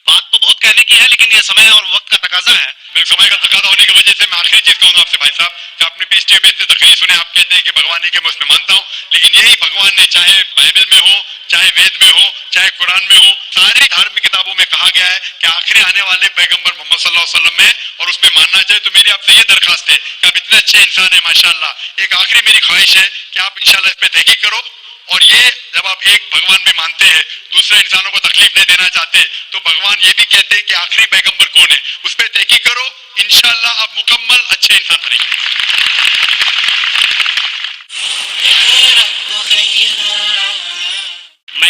बात तो बहुत कहने की है, लेकिन ये समय और वक्त का तकाजा है। बिल्कुल, समय का तकाजा होने की वजह से मैं आखिरी चीज कहूंगा आपसे भाई साहब कि आपने पीस टीवी पे इतने तकरीर सुने, आप कहते हैं कि भगवान है, कि मैं उसमें मानता हूँ, लेकिन यही भगवान ने चाहे बाइबल में हो, चाहे वेद में हो, चाहे कुरान में हो, सारी धार्मिक किताबों में कहा गया है कि आखिरी आने वाले पैगंबर मोहम्मद सल्लल्लाहु अलैहि वसल्लम में, और उसमें मानना चाहिए। तो मेरी आपसे ये दरखास्त है कि आप इतने अच्छे इंसान है माशाल्लाह, एक आखिरी मेरी ख्वाहिश है कि आप इंशाल्लाह इस पे तहकीक करो, और ये जब आप एक भगवान में मानते हैं, दूसरे इंसानों को तकलीफ नहीं देना चाहते, तो भगवान ये भी कहते हैं कि आखिरी पैगंबर कौन है, उस पर तहकीक करो, इंशाल्लाह आप मुकम्मल अच्छे इंसान बनेंगे। मैं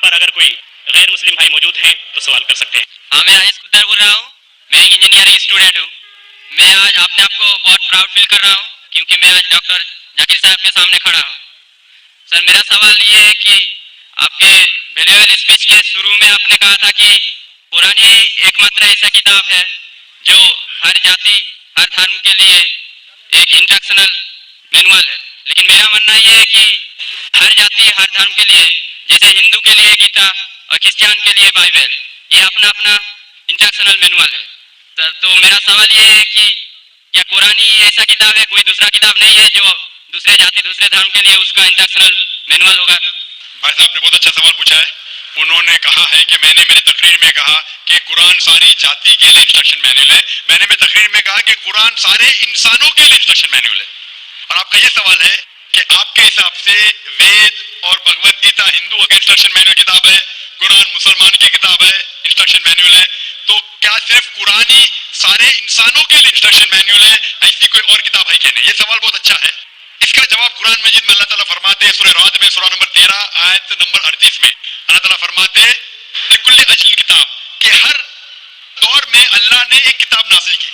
पर अगर कोई गैर मुस्लिम भाई मौजूद हैं तो सवाल कर सकते हैं। हाँ, मैं आयुष कुद्दर बोल रहा हूँ। मैं एक इंजीनियरिंग स्टूडेंट हूँ। मैं आज अपने आप को बहुत प्राउड फील कर रहा हूँ क्योंकि मैं आज डॉक्टर जाकिर साहब के सामने खड़ा हूँ। सर, मेरा सवाल ये है कि आपके वैल्यूएबल स्पीच के शुरू में आपने कहा था कि कुरान ही एकमात्र ऐसा किताब है जो हर जाति हर धर्म के लिए एक इंस्ट्रक्शनल मैनुअल है। लेकिन मेरा मानना ये है कि हर जाति हर धर्म के लिए, जैसे हिंदू के लिए गीता और क्रिश्चियन के लिए बाइबल, ये अपना अपना इंस्ट्रक्शनल मैनुअल है। सर, तो मेरा सवाल ये है कि क्या कुरान ही ऐसा किताब है, कोई दूसरा किताब नहीं है जो दूसरे जाति दूसरे धर्म के लिए उसका इंस्ट्रक्शनल मैनुअल होगा? भाई साहब ने बहुत अच्छा सवाल पूछा है। उन्होंने कहा है कि मैंने मेरी तकरीर में कहा कि कुरान सारी जाति के लिए इंस्ट्रक्शन मैनुअल है। मैंने मेरी तकरीर में कहा कि कुरान सारे इंसानों के लिए इंस्ट्रक्शन मैनुअल है। और आपका ये सवाल है कि आपके हिसाब से वेद और भगवत गीता हिंदुओं के इंस्ट्रक्शन मैनुअल किताब है, कुरान मुसलमान की किताब है, इंस्ट्रक्शन मैनुअल है, तो क्या सिर्फ कुरान ही सारे इंसानों के लिए इंस्ट्रक्शन मैनुअल है, ऐसी कोई और किताब है कि नहीं? ये सवाल बहुत अच्छा है। इसका जवाब कुरान मजीद में अल्लाह ताला फरमाते हैं, सूरह राद में सूरह नंबर 13 आयत नंबर 38 में अल्लाह ताला फरमाते हैं कुल्ले अजल किताब, कि हर दौर में अल्लाह ने एक किताब नाजिल की।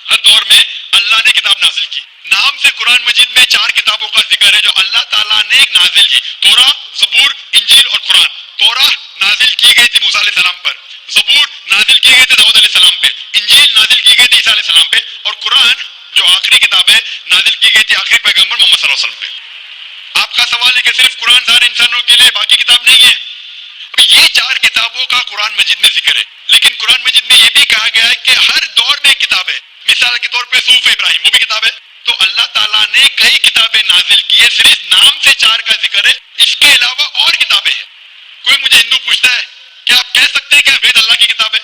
हर दौर में अल्लाह ने किताब नाजिल की। नाम से कुरान मजीद में 4 किताबों का जिक्र है जो अल्लाह ताला ने नाजिल की। तौरा, जबूर, इंजील और कुरान। तौरा नाजिल की गई थी मूसा अलैहिस्सलाम पर, जबूर नाजिल की गई थी दाऊद अलैहिस्सलाम पे, इंजील नाजिल की गई थी ईसा अलैहिस्सलाम पे, और कुरान जो आखिरी किताब है नाजिल की गई थी आखिरी पैगंबर मोहम्मद सल्लल्लाहु अलैहि वसल्लम पे। आपका सवाल है कि सिर्फ कुरान सारे इंसानों के लिए, बाकी किताब नहीं है। अभी ये 4 किताबों का कुरान मजीद में जिक्र है, लेकिन कुरान मजीद में ये भी कहा गया है कि हर दौर में एक किताब है। मिसाल के तौर पे सूफ इब्राहिम, वो भी किताब है। तो अल्लाह ताला ने कई किताबें नाजिल की है, सिर्फ नाम से 4 का जिक्र है, इसके अलावा और किताबें हैं। कोई मुझे हिंदू पूछता है कि आप कह सकते हैं क्या वेद अल्लाह की किताब है?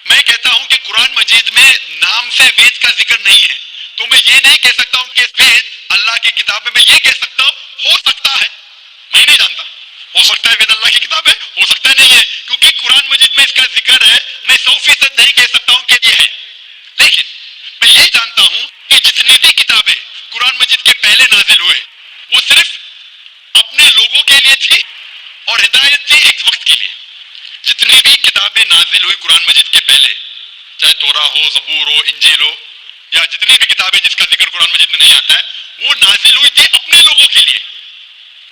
मैं कहता हूं कि कुरान मजीद में नाम से वेद का जिक्र नहीं है, तो मैं ये नहीं कह सकता हूं कि वेद अल्लाह की किताब है। मैं ये कह सकता हूं हो सकता है, मैं नहीं जानता, हो सकता है वेद अल्लाह की किताब है, हो सकता है नहीं है, क्योंकि कुरान मजीद में इसका जिक्र है। मैं 100% नहीं कह सकता हूं कि ये है, लेकिन मैं ये जानता हूं कि जितनी भी किताबें कुरान मजीद के पहले नाजिल हुए वो सिर्फ अपने लोगों के लिए थी और हिदायत थी एक वक्त के लिए। जितनी भी किताबें नाजिल हुई कुरान मजीद के पहले, चाहे तौरा हो, जबूर हो, इंजील हो, या जितनी भी किताबें जिसका जिक्र कुरान मजीद में नहीं आता है, वो नाजिल हुई थी अपने लोगों के लिए।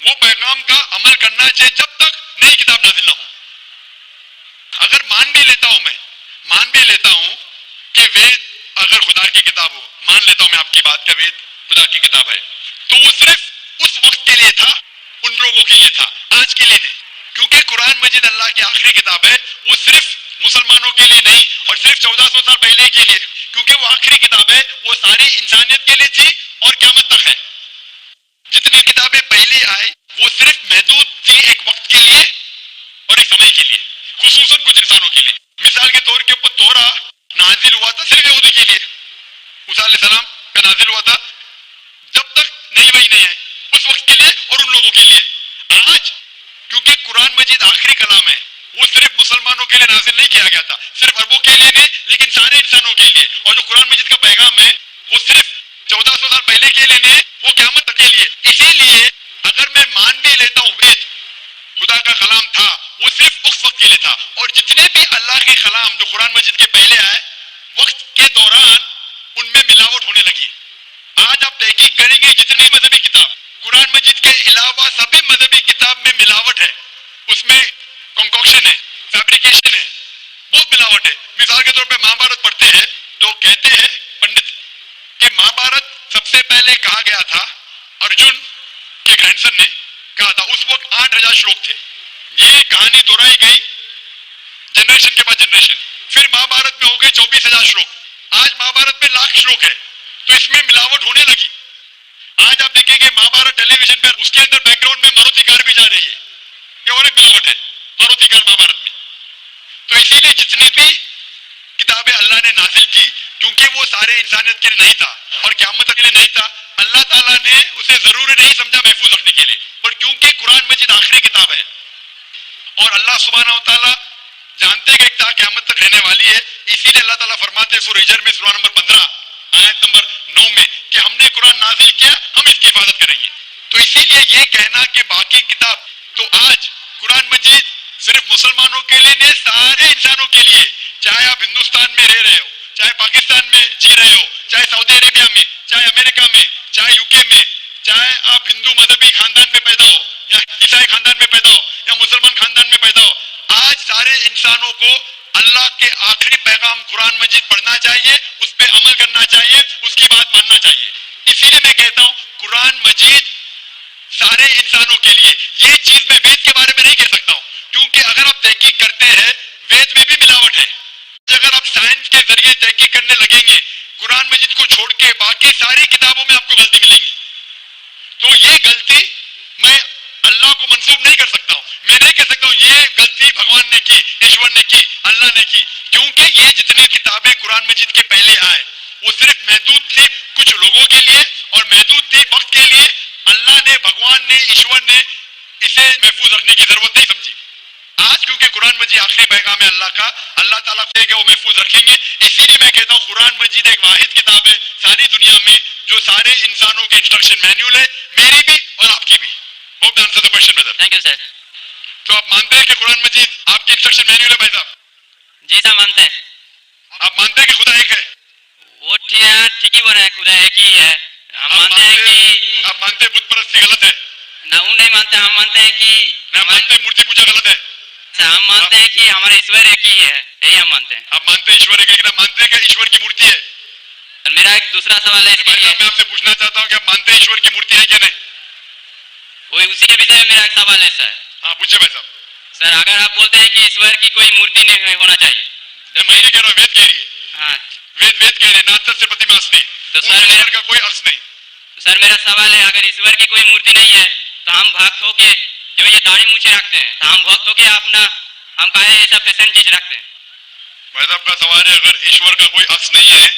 वो पैगाम का अमल करना चाहिए जब तक नई किताब नाजिल ना हो। अगर मान भी लेता हूं कि वेद अगर खुदा की किताब हो, मान लेता हूं मैं आपकी बात का वेद खुदा की किताब है, तो वो सिर्फ उस वक्त के लिए था, उन लोगों के लिए था, आज के लिए नहीं। क्योंकि कुरान मजीद अल्लाह की आखिरी किताब है, वो सिर्फ मुसलमानों के लिए नहीं और सिर्फ 1400 साल पहले के लिए, क्योंकि वो आखिरी किताब है, वो सारी इंसानियत के लिए थी और क़यामत तक है। जितनी किताबें पहले आई वो सिर्फ महदूद थी एक वक्त के लिए और एक समय के लिए, खुसूसन कुछ इंसानों के लिए। मिसाल के तौर के ऊपर तौरा नाजिल हुआ था सिर्फ यहूदी के लिए, मूसा अलैहिस्सलाम पे नाजिल हुआ था, जब तक नई वही नहीं है, उस वक्त के लिए और उन लोगों के लिए। आज क्योंकि कुरान मजीद आखिरी कलाम है, वो सिर्फ मुसलमानों के लिए नाजिल नहीं किया गया था, सिर्फ अरबों के लिए नहीं, लेकिन सारे इंसानों के लिए। और जो कुरान मजीद का पैगाम है वो सिर्फ 1400 साल पहले के लिए नहीं, वो क़यामत तक के लिए। इसीलिए अगर मैं मान भी लेता हूँ वेद खुदा का कलाम था, वो सिर्फ उस वक्त के लिए था, और जितने भी अल्लाह के कलाम जो कुरान मजीद के पहले आए, वक्त के दौरान उनमें मिलावट होने लगी। आज आप तहकीक करेंगे जितनी मजहबी किताब, कुरान मजीद के अलावा सभी मजहबी किताब में मिलावट है, उसमें कंकॉक्शन है, फैब्रिकेशन है, बहुत मिलावट है। मिसाल के तौर पे महाभारत पढ़ते हैं तो कहते हैं पंडित कि महाभारत सबसे पहले कहा गया था, अर्जुन के ग्रैंडसन ने कहा था, उस वक्त 8000 श्लोक थे। ये कहानी दोहराई गई जनरेशन के बाद जनरेशन, फिर महाभारत में हो गए 24,000 श्लोक, आज महाभारत में लाख श्लोक है, तो इसमें मिलावट होने लगी। आज आप देखेंगे महाभारत टेलीविजन पर, उसके अंदर बैकग्राउंड में मारुति कार भी जा रही है, ये और एक मिलावट है, मारुति कार महाभारत में। तो इसीलिए जितनी भी किताबें अल्लाह ने नाजिल की, क्योंकि वो सारे इंसानियत के लिए नहीं था और क़यामत के लिए नहीं था, अल्लाह ताला ने उसे जरूरी नहीं समझा महफूज रखने के लिए, बट क्योंकि कुरान मजीद आखिरी किताब है और अल्लाह सुब्हानहू व तआला जानते हैं कि क़यामत तक रहने वाली है, इसीलिए अल्लाह ताला फरमाते हैं सूरह हिजर में सूरह नंबर 15 आयत नंबर 9 में कि हमने कुरान नाजिल किया, हम इसकी हिफाजत करेंगे। तो इसीलिए ये कहना कि बाकी किताब, तो आज कुरान मजीद सिर्फ मुसलमानों के लिए नहीं, सारे इंसानों के लिए, चाहे आप हिंदुस्तान में रह रहे हो, चाहे पाकिस्तान में जी रहे हो, चाहे सऊदी अरेबिया में, चाहे अमेरिका में, चाहे यूके में, चाहे आप हिंदू मजहबी खानदान में पैदा हो या ईसाई खानदान में पैदा हो या मुसलमान खानदान में पैदा हो, आज सारे इंसानों को अल्लाह के आखिरी पैगाम कुरान मजीद पढ़ना चाहिए, उस पर अमल करना चाहिए, उसकी बात मानना चाहिए। इसीलिए मैं कहता हूं कुरान मजीद सारे इंसानों के लिए। ये चीज मैं वेद के बारे में नहीं कह सकता हूं, क्योंकि अगर आप तहकीक करते हैं वेद में भी मिलावट है। अगर आप साइंस के जरिए तहकीक करने लगेंगे कुरान मजीद को छोड़ के बाकी सारी किताबों में आपको गलती मिलेंगी। तो ये गलती मैं अल्लाह को मंसूब नहीं कर सकता हूं। मैं नहीं कह सकता हूं ये गलती भगवान ने की, ईश्वर ने की, अल्लाह ने की, क्योंकि ये जितनी किताबें कुरान मजीद के पहले आए वो सिर्फ महदूद थी कुछ लोगों के लिए और महदूद थी वक्त के लिए। अल्लाह ने, भगवान ने, ईश्वर ने इसे महफूज रखने की जरूरत नहीं समझी। आज क्योंकि कुरान मजीद आखिरी पैगाम है अल्लाह का, अल्लाह ताला कहेगा वो महफूज रखेंगे। इसीलिए मैं कहता हूँ कुरान मजीद एक वाहिद किताब है सारी दुनिया में जो सारे इंसानों के इंस्ट्रक्शन मैन्युअल है, मेरी भी और आपकी भी। Hope the answer the question brother. Thank you sir. तो आप मानते हैं कि कुरान मजीद आपकी इंस्ट्रक्शन मैन्युअल है भाई साहब? जी सर मानते हैं। आप मानते हैं कि खुदा एक है? वो ठीक ही बोल रहे हैं, खुदा एक ही है। हम मानते हैं कि आप मानते हैं बुत परस्ती गलत है? ना वो नहीं मानते, हम मानते हैं कि मानते हैं मूर्ति पूजा गलत है? हम मानते हैं कि हमारा ईश्वर एक ही है, यही हम मानते हैं। आप मानते हैं ईश्वर एक, लेकिन आप मानते हैं कि ईश्वर की मूर्ति है? मेरा एक दूसरा सवाल है इसके लिए। मैं आपसे पूछना चाहता हूँ कि आप मानते हैं ईश्वर की मूर्ति है क्या नहीं? वो उसी के विषय में मेरा एक सवाल है सर। हाँ पूछे भाई साहब। सर अगर आप बोलते हैं कि ईश्वर की कोई मूर्ति नहीं होना चाहिए, तो मैं नहीं कह रहा, वेद कह रही है। हाँ वेद कह रहे नाथ से प्रतिमा अस्ति, तो सर ईश्वर का कोई अक्स नहीं। सर मेरा सवाल है अगर ईश्वर की कोई मूर्ति नहीं है तो हम भक्त होके जो ये दाढ़ी मूछे रखते हैं तो हम भक्त होके अपना हम काहे ऐसा फैशन चीज रखते हैं? भाई साहब का सवाल है अगर ईश्वर का कोई अक्स नहीं है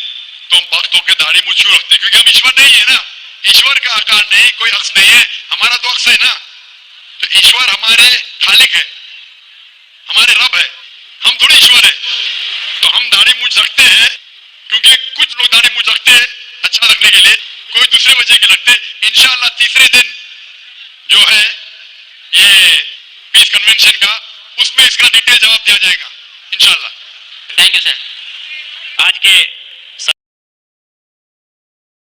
तो हम भक्त होकर दाढ़ी मूछ क्यों रखते हैं? क्योंकि हम ईश्वर नहीं है ना, ईश्वर का आकार नहीं, कोई अक्स नहीं है, हमारा तो अक्स है ना। तो ईश्वर हमारे खालिक है, हमारे रब है, हम थोड़ी ईश्वर है। तो हम दाढ़ी मूछ रखते हैं क्योंकि कुछ लोग दाढ़ी मूछ रखते हैं अच्छा लगने के लिए, कोई दूसरे वजह के लगते। इंशाअल्लाह तीसरे दिन जो है ये पीस कन्वेंशन का, उसमें इसका डिटेल जवाब दिया जाएगा इंशाअल्लाह। Thank you sir. आज के